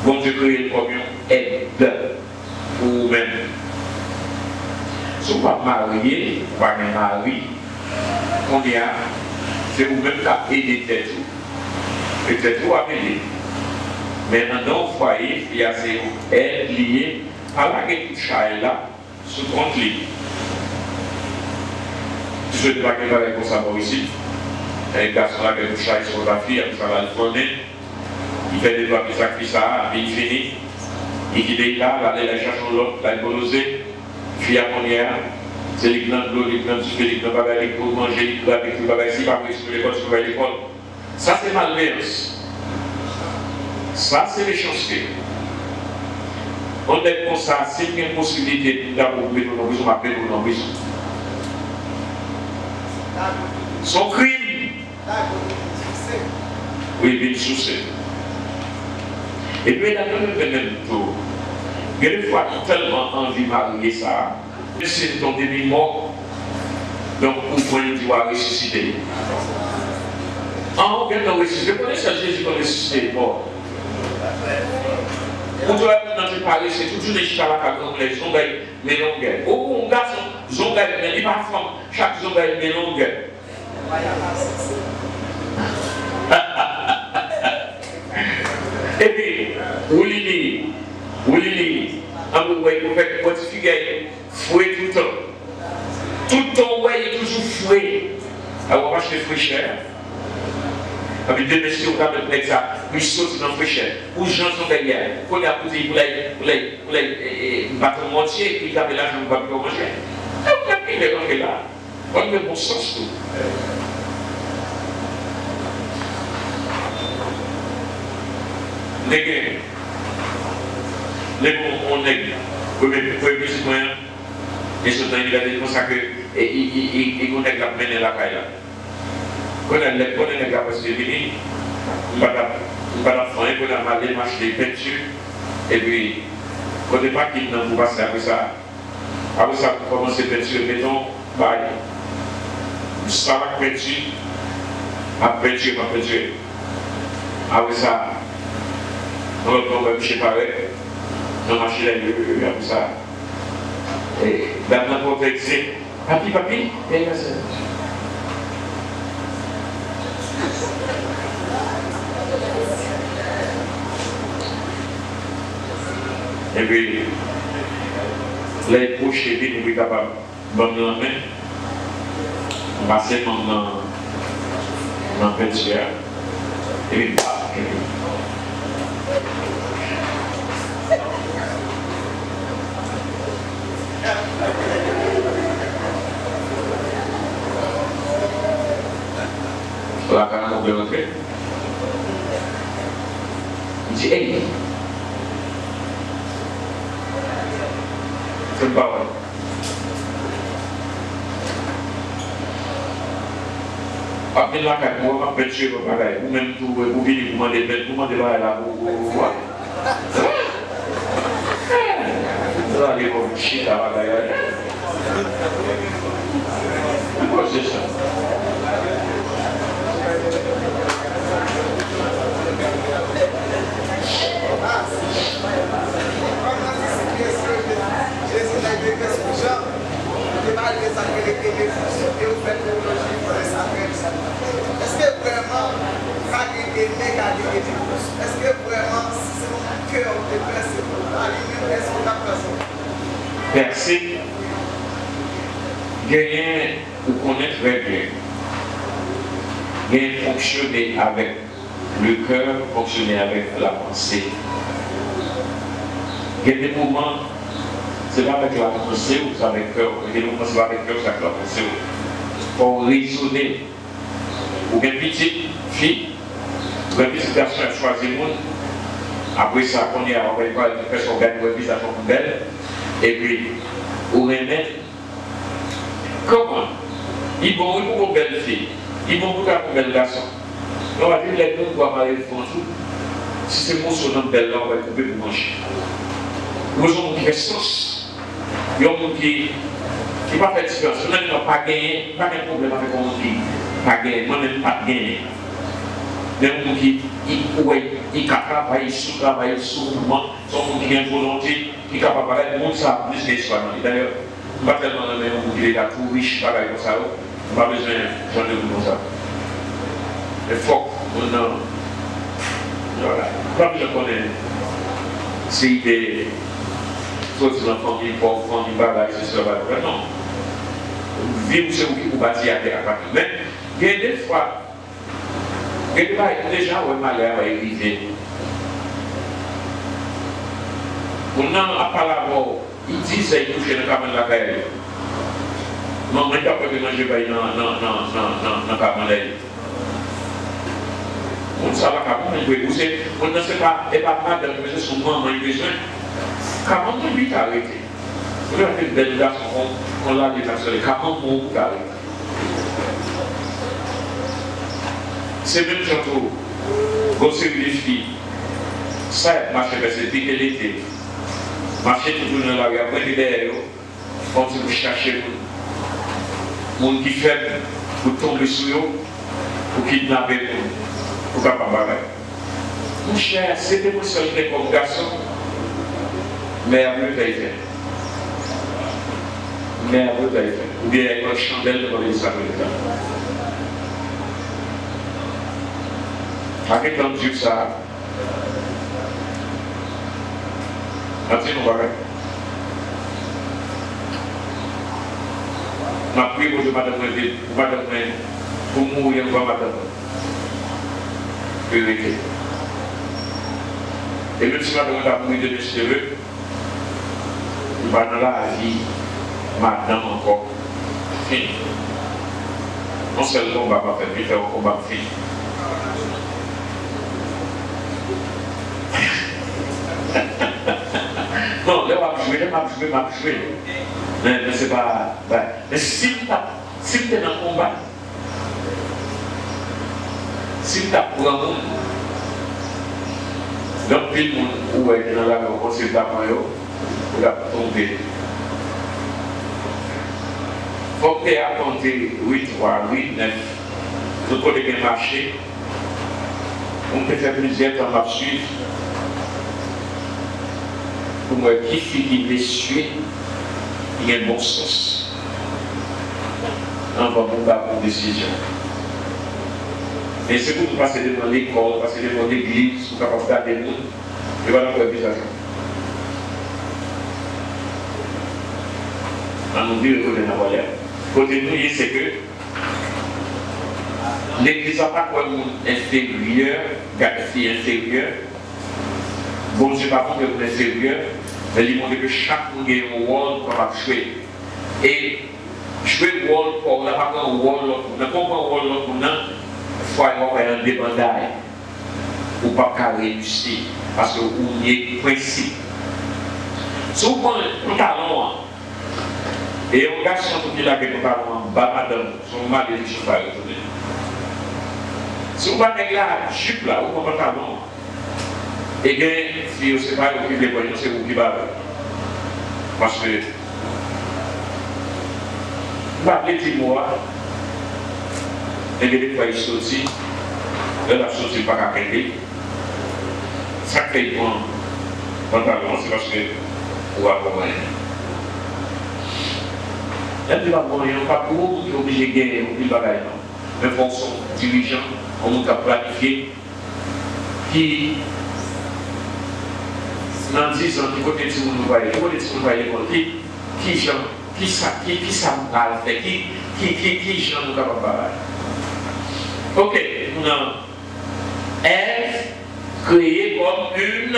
bon Dieu crée comme une aide pour vous-même. Si vous pas marié, vous pas un mari, on y a, c'est vous-même qui avez aidé tête. Peut-être vous avez aidé. Mais dans le foyer, il y a ces aides liées à la guerre de Chahel là, sous compte libre. Je ne sais pas qu'il y a comme ça ici. Un garçon là qui touche sur la fille, il va le fonder. Il fait des doigts qui sacrifient ça, puis il finit. Il quitte là, là, il cherche l'autre, là, il va l'oser. Fille à première, c'est les glandes de l'eau, les glandes de souper, les glandes de bagaille, les glandes de manger, les glandes de bagaille, si pas sur l'école, sur l'école. Ça, c'est malveillance. Ça, c'est méchanceté. On est comme ça, c'est une possibilité d'avoir oublié nos prison, m'appeler nos prison. Son crime. Oui, bien sûr. Et puis, il a même tout. Il y a des fois, il a tellement envie de marier ça. C'est ton début mort. Donc, vous pouvez dire ressusciter. En aucun temps ressusciter. Je connais ça, Jésus qui ressuscité mort. Vous devez entendre parler, c'est toute une échelle à la les zongaï, mais longues. Oh, on garçon, zongaï, mais il n'y a pas de femme. Chaque zongaï, mais longue. Et puis, vous lisez, vous faites fortifier, fouet tout le temps. Tout le temps, vous est toujours fouet. Alors, on va acheter fraîcheur. Avec deux messieurs, on va mettre ça, puis sauter dans fraîcheur. Pour les gens sont derrière, pour les appuyer, pour les battre au mortier, puis taper là, je ne vais pas manger. Il est rentré là. On met bon sens tout. Les on est premier citoyen, et ce temps il a dit comme ça que il connaît la mener la caille là. Connaît les gars parce que vini, on va faire on a mal marcher des peintures et puis quand on pas qu'il n'a pas passé après ça commencer peinture béton bail. Ça la peinture à peinture après ça on va coucher pareil. On va marcher comme ça. Et dans la porte, c'est papi, et là c'est. Et puis, les poches et puis nous sommes capables de donner la main, passer dans la peinture, et puis, la canne on peut rentrer. Il dit, hey, c'est pas vrai. Après la canne, on va faire tuer vos bagailles, ou même tout, vous venez vous demander là, vous voir. Vous allez comme shit à la bagaille. Pourquoi c'est ça? Est-ce que vraiment, est-ce que vraiment, c'est mon cœur de percer pour aller est-ce qu'on a percé? Percer, gagner ou connaître très bien. Gagner fonctionner avec le cœur, fonctionner avec la pensée. Il y a des moments, c'est pas avec la pensée ou c'est avec le cœur. Il y a des moments, c'est pas avec le cœur, c'est avec la pensée. Pour raisonner. Ou bien petite fille, ou bien petite garçon a choisi le monde. Après ça, on va faire son gagne, ou bien son belle. Et puis, ou remettre. Comment? Ils vont pour une belle fille. Ils vont pour un bel garçon. On va dire les deux doivent aller devant tout. Si c'est mon son nom belle là, on va couper pour manger. Nous avons qui fait sens. Il y a des gens qui ne pas fait différence. Nous n'avons pas gagné, pas de problème avec mon qui pas gagné, moi-même pas gagné. Des gens qui travaillent sous mouvement, sont gens qui ont une volonté, qui sont capables de faire le monde, ça plus que soi. D'ailleurs, pas tellement dans le monde qui est tout riche, pas comme ça. On n'a pas besoin de comme ça. Il faut qu'on a. Voilà. Pas besoin qu'on ait. C'est des. Soit c'est une famille pauvre, famille bagaille, c'est ça. Non. Vivre ce qui vous bâtit à terre. Mais, il y a des fois, déjà, le malheur va arriver. On a pas la mort. Il dit ça, il touche le caméra de la caille. Non, mais pas de manger dans le caméra. On ne sait pas comment on ne sait pas, et pas madame, mais c'est son maman, il besoin. Comment on lui arrêté? Vous avez une belle garçon, on l'a dit, comment on vous arrête? C'est même surtout, vos séries de filles, ça marche vers cette pique l'été. Marcher tout dans la rue, après derrière, comme si vous cherchez le monde qui fait pour tomber sur eux, pour kidnapper nous, pour capable bagaille. Mon cher, c'était pour se jeter comme garçon, mais à mieux d'aller faire. Mais à mieux d'aller faire. Ou bien avec une chandelle devant les Israéliens. Avec l'homme Dieu ça. Maintenant, on va voir. Ma prière pour madame, pour mourir, on va madame. Vérité. Et même si madame a mourir de mes cheveux, il va dans la vie, madame encore. Fini. Non seulement on va pas faire, mais faire un combat fini. Non, là, on va jouer. Mais c'est pas. Mais si tu es dans le combat, si tu as pour un monde, donc, tout le monde où est dans la consultation, il va tomber. Il faut que tu aies à compter 8, 3, 8, 9. Tout côté qui marché, on peut faire plusieurs temps à suivre. Pour moi, qui finit de suivre, il y a un bon sens. On va vous battre pour décision. Et c'est pour nous passer devant l'école, passer devant l'église, pour capable de garder nous. Et voilà pour le visage. On nous dit que nous avons l'air. Côté nous, c'est que l'église n'a pas quoi monde inférieur, fille inférieure. Bon Dieu, par contre, vous êtes inférieur, mais il montre que chaque monde a un rôle pour jouer. Et jouer le rôle pour n'a pas un rôle, n'a pas un rôle pour nous, il faut avoir un débandaille pour ne pas réussir. Parce que vous y a principe. Si vous prenez un talon, et un garçon qui a un talon, madame, son mari est juste pas retourné. Si vous prenez la jupe là, vous prenez un talon, et bien, si vous ne savez pas qui les voyons, c'est vous qui parlez. Parce que, vous appelez Timoa, et des fois il sortit, elle a sorti par la qualité. Ça fait bon pantalon, c'est parce que vous va comprendre. Elle ne va pas comprendre, pas pour qui est obligé de gagner, ou de bagaille, non. Mais pour son dirigeant, on a planifié, qui dans 10 ans, qui côté de nous voyez, qui ça mal fait, qui j'en nous capable de ok, nous avons Ève créée comme une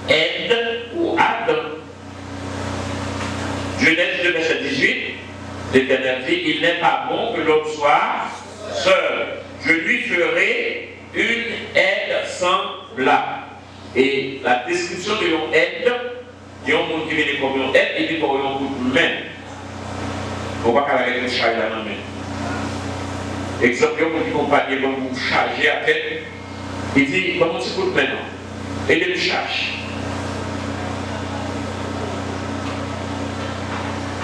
aide ou Adam. Genèse 2, verset 18, l'Éternel dit, il n'est pas bon que l'homme soit seul. Je lui ferai une aide semblable. Et la description de l'homme aide, il y a un monde qui vient comme une aide, il dit pour un coup de main. Il ne faut pas qu'elle ait un charge dans la main. Exemple, il y a un monde qui accompagne comme vous charger à tête. Il dit, comment tu coup de main? Et il charge.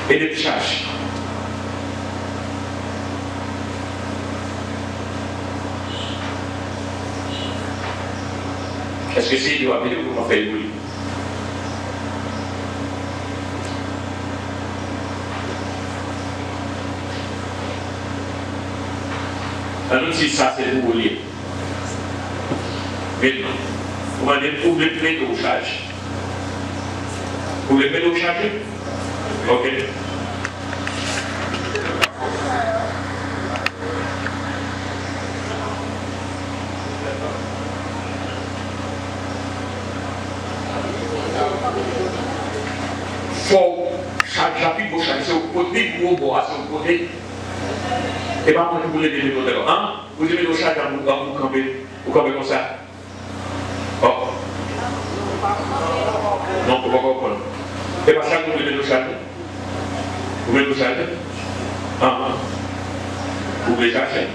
Et il charge. Est-ce que c'est doit venir ou pas faire évoluer? si ça c'est pour lier. Maintenant, vous voulez plaider au charge. Vous voulez plaider au charge? Ok. Faut chaque chapitre, vous chaque au côté, vous boire à son côté. Et pas moi, vous voulez aider le côté. Hein? Vous aimez le chat quand vous campez comme ça. Oh. Non, vous ne pouvez pas comprendre. Et pas ça que vous mettez le chat. Vous mettez le chat. Ah. Vous voulez chercher.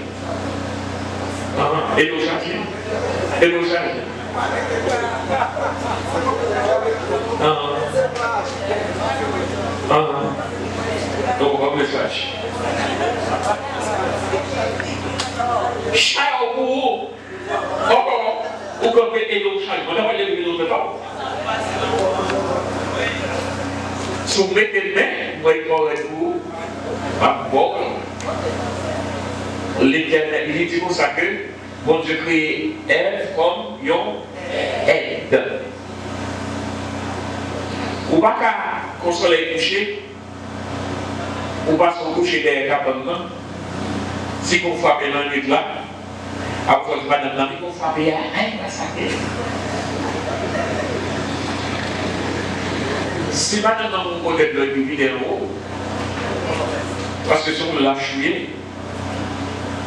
Ah. Et le chat. Et le chat. Ah. Ah. Donc, on va vous le chercher. Chat au bout. Oh, vous comprenez le chat. On n'a pas les vidéos de temps. Si vous mettez le main, vous voyez vous. Bon. L'Éternel, il dit comme ça que bon Dieu crée Ève comme une aide. Ou pas qu'à consoler coucher, ou pas se coucher derrière la capone. Si vous frappez dans le là, après vous madame la vie, vous frappez à un massacre. Si madame dans mon côté de la vidéo, parce que si on l'a choué,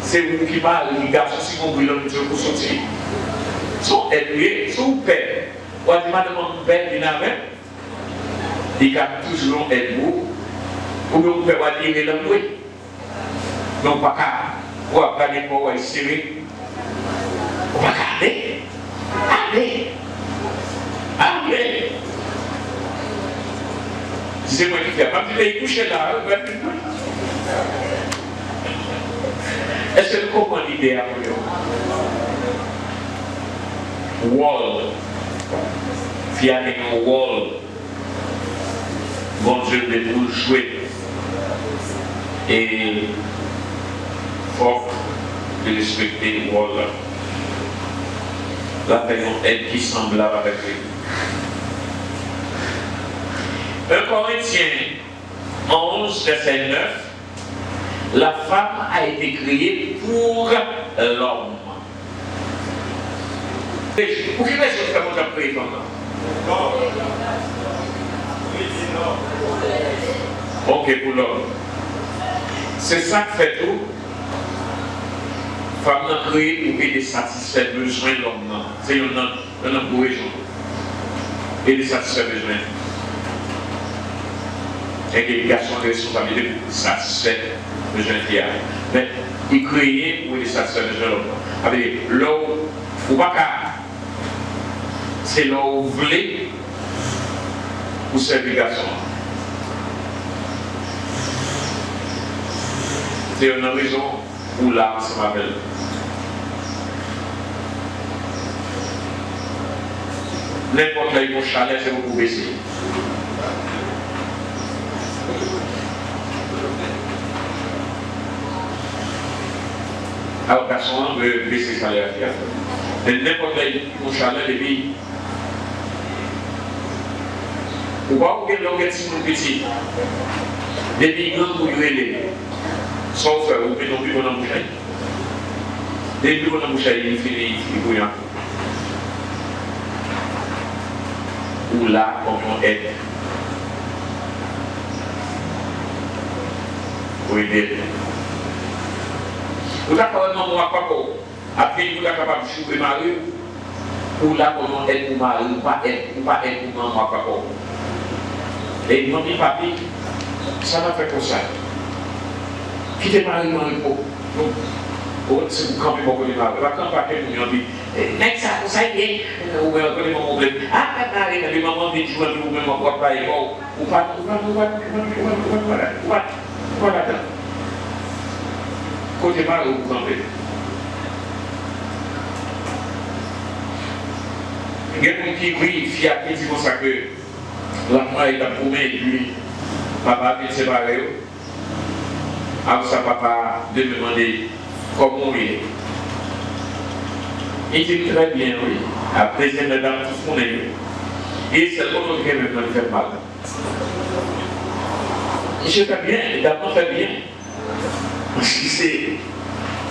c'est vous qui parlez, les garçons, si vous voulez le pour sortir. Sont élevés, sont pères. On dit madame mon père, il a même, il a toujours aidé vous, ou bien vous pouvez dire l'envoyer. Donc, pas qu'à, ou à parler pour vous serrer. On va garder. Allez. Allez. C'est moi qui fais. Pas que tu coucher là. Est-ce que vous comprenez l'idée à vous? Wall. Fiat un wall. Bon Dieu de vous jouer. Et faut de respecter le wall. La personne est qui semblable avec lui. 1 Corinthiens 11, verset 9. La femme a été créée pour l'homme. Pour quelle raison tu as créé comme ça? Ok, pour l'homme. C'est ça qui fait tout. La femme a créé pour aider satisfaire les besoins de l'homme. C'est une bonne raison. Aider satisfaire les besoins. Et qu'il y a son responsabilité pour satisfaire les besoins qu'il y a. Mais il crée pour aider satisfaire les besoins de l'homme. Avec l'eau, il ne faut pas qu'à. C'est là où vous voulez pour servir les garçons. C'est une raison où là, ça m'appelle. N'importe quel bon chalet, c'est beaucoup baisser. Alors, garçon, veut baisser le salaire. Mais n'importe quel bon chalet, et puis, ou pas vous avez l'organe si vous petit. Depuis grand pour y aller. Sauf que vous mettez plus dans la bouche. Depuis dans la bouche, il finit bouillant. Ou là, comme on aide. Pour aider. Vous êtes capable de nous apprendre. Après, vous êtes capable de jouer Marie. Ou là, comme on aide pour Marie. Ou pas aide pour maman. Et ils m'ont dit, papi, ça m'a fait comme ça. Quittez Marie dans le pot. Donc, si vous campez beaucoup de Marie, vous campez pour nous dire, n'est-ce ça, vous savez, ou bien, vous connaissez mon problème. Ah, Marie, les mamans disent, je vais vous-même en porte pas, ou pas, voilà. Côté Marie, vous campez. Il y a quelqu'un qui oui, fiat, qui dit comme ça que l'enfant est approuvé, lui, papa vient séparer. Alors ça, papa, de me demander comment il est. Il dit très bien, oui. Après, c'est la dame tout fondé. Et c'est l'autre qui me fait mal. Je fais bien, les dames fait bien. C'est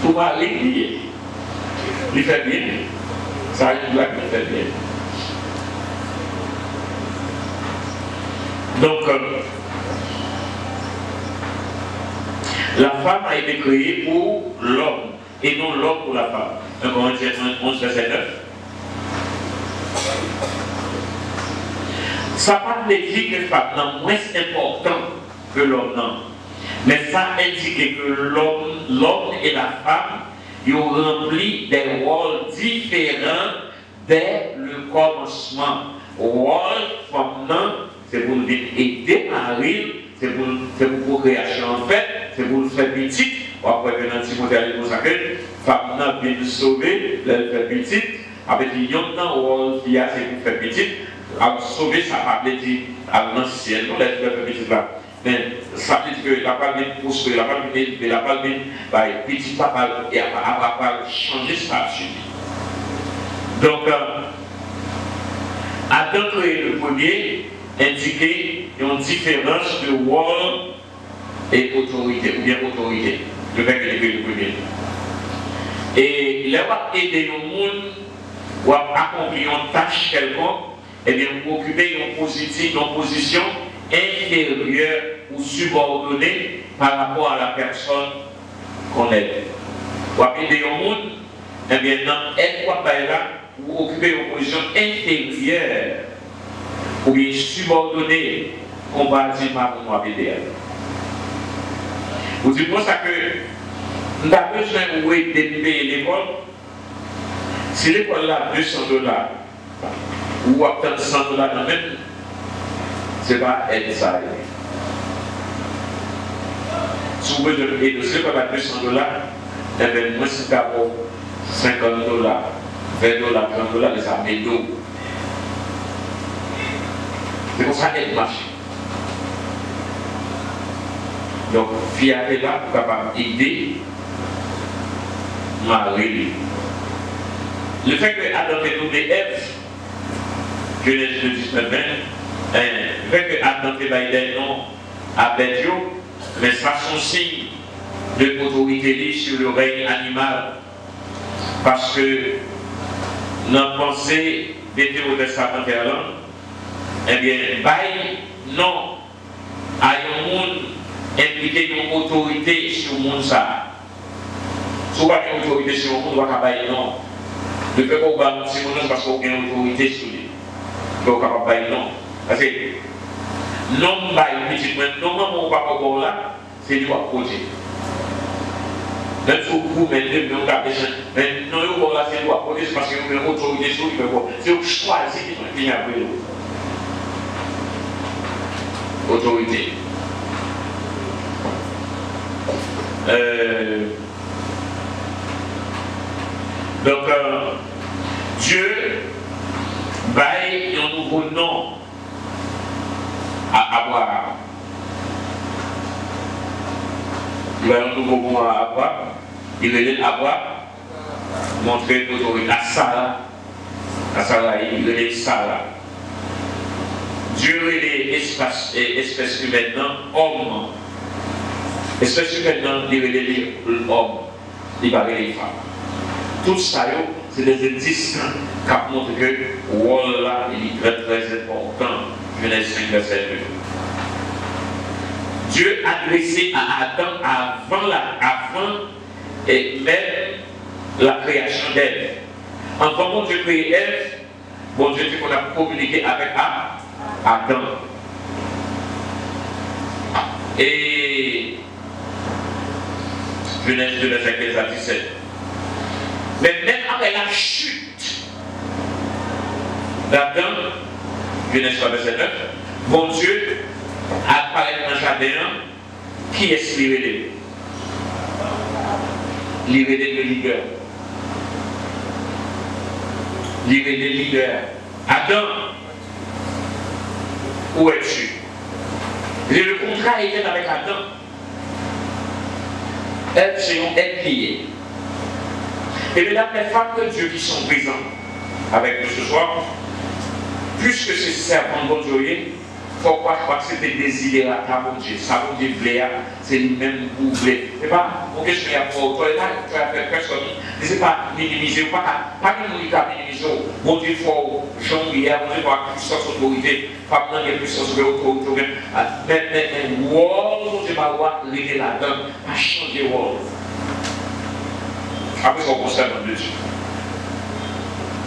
pour m'aller, il fait bien. Ça, il doit fait bien. Donc, la femme a été créée pour l'homme et non l'homme pour la femme. 1 Corinthiens 11, verset 9. Ça parle de dire que la femme est moins important que l'homme, non. Mais ça indique que l'homme et la femme ils ont rempli des rôles différents dès le commencement. Rôle féminin, c'est pour nous aider à rire, c'est pour procréation en fait, c'est pour nous faire petit. Après que dans Timothée a consacré, femme vient nous sauver, elle fait petit. Avec les gens dans le rôle qui a, c'est pour faire petit. À sauver, ça va dire à l'ancien, on laisse faire petit là. Mais ça veut dire que la parole vient construire, la parole vient élever, la parole vient petit papa et à changer sa statut. Donc, Adam créé le premier indiquait une différence de rôle et autorité, ou bien autorité. Le fait qu'il ait créé le premier. Et il va aider le monde ou à accomplir une tâche quelconque, et bien pour occuper une position inférieure ou subordonnée par rapport à la personne qu'on aide. Ou à aider le monde, et bien elle doit pas là ou occuper une position inférieure ou bien subordonnée comparativement à nous à aider. Vous dites pour ça que nous avons besoin de payer l'école. Si l'école a $200 ou à $100 dans même, ce n'est pas aide ça. Si vous voulez aider, si l'école a $200, eh bien, moi, c'est d'abord $50, $20, $30, les amis d'eau. C'est pour ça qu'elle marche. Donc, fiat est là pour capable d'aider Marie. Le fait que Adam ait doublé Ève, Genèse 19, 20, le fait que Adam ait des noms à Bédio, mais ça son signe de autorité sur le règne animal. Parce que dans la pensée des théories de Satan, eh bien, non, à un monde impliqué une autorité sur le monde. Si vous avez une autorité sur le monde, vous avez non. Le fait qu'on va sur le monde, c'est parce qu'on a une autorité sur lui. Donc, on va non. Parce que non, non, non, là, c'est lui à côté. Même si vous mettez le nom mais non, là, c'est lui à côté, c'est parce qu'il y a une autorité sur lui. C'est au choix qui sont finis après nous. Autorité. Donc, Dieu baille un nouveau nom à Abraham. Il va un nouveau nom à Abraham. Il relève Abraham, montrer l'autorité à Sarah. À Sarah, il relève Sarah. Dieu relève espèce humaine, homme. Espèce humaine, il relève l'homme. Il va relève les femmes. Tout ça, c'est des indices qui montrent que le rôle là, il est très très important. Genèse 5, verset 2. Dieu a adressé à Adam avant et même la création d'Ève. Avant bon Dieu créé Ève, bon Dieu dit qu'on a communiqué avec Adam. Et Genèse 2, verset 15 à 17. Mais même après la chute d'Adam, Genèse 3, verset 9, bon Dieu apparaît dans le jardin, qui est l'irrédé? L'irrédé de leader. L'irrédé leader. Adam, où es-tu? Le contrat était avec Adam. Ève, c'est une aide liée. Et mesdames, les femmes de Dieu qui sont présentes avec nous ce soir, plus que ces servants de bon Dieu, pourquoi je crois que c'est des désirés à mon Dieu. Ça, mon Dieu, c'est lui-même pour vous. C'est pas une question pour toi, tu as fait personne. Ce n'est pas minimiser, pas minimiser. Mon Dieu, il faut jongler, mon Dieu, il faut avoir puissance autorité, pas prendre une puissance autorité. Mais, mon Dieu, pas régler là-dedans, pas changer le rôle. Après, on constate de Dieu.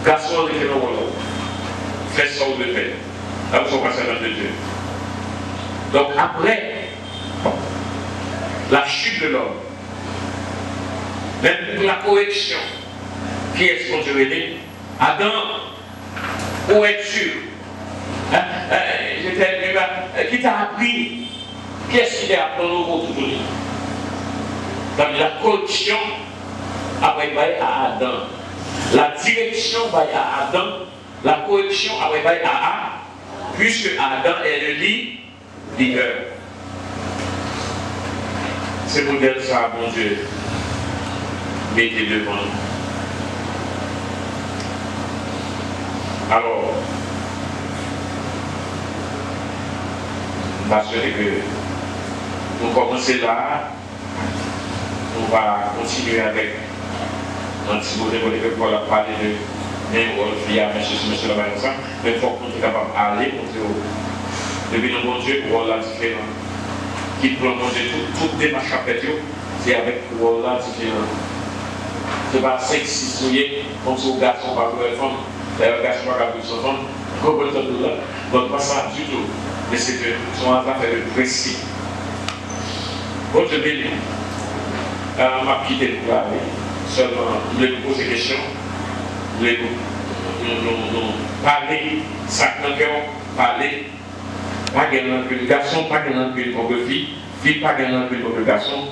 Garçon, il est dans le rôle. Fais ça au devait. Après, on constate de Dieu. Donc, après la chute de l'homme, même pour la correction, qui est ce qu'on Dieu est Adam, où es-tu? Qui t'a appris? Qu'est-ce qu'il a appris pour tout le monde? La correction, après, à Adam. La direction, à Adam. La correction, après, à puisque Adam est le leader. C'est pour dire ça, mon Dieu, mettez devant nous. Alors, parce que nous commençons là, on va continuer avec un petit mot de pour parler de même il y a monsieur là ça, mais il faut qu'on soit capable d'aller depuis le bon Dieu pour la différent. Qui prend mon Dieu toute démarche à faire, c'est avec la différent. Ce n'est pas sexy souillé, comme si le garçon va faire une femme, le garçon va faire son femme, comme tout là. Donc pas ça du tout. Mais c'est que son affaire de précis. Bon Dieu béni. On m'a quitté le plat. Seulement, je voulais vous poser des questions. Je voulais nous parler, ça que nous parler. Pas gagner un garçon, pas gagner un fille, fille pas gagner un garçon.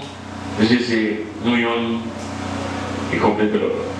C'est nous et complètement l'autre.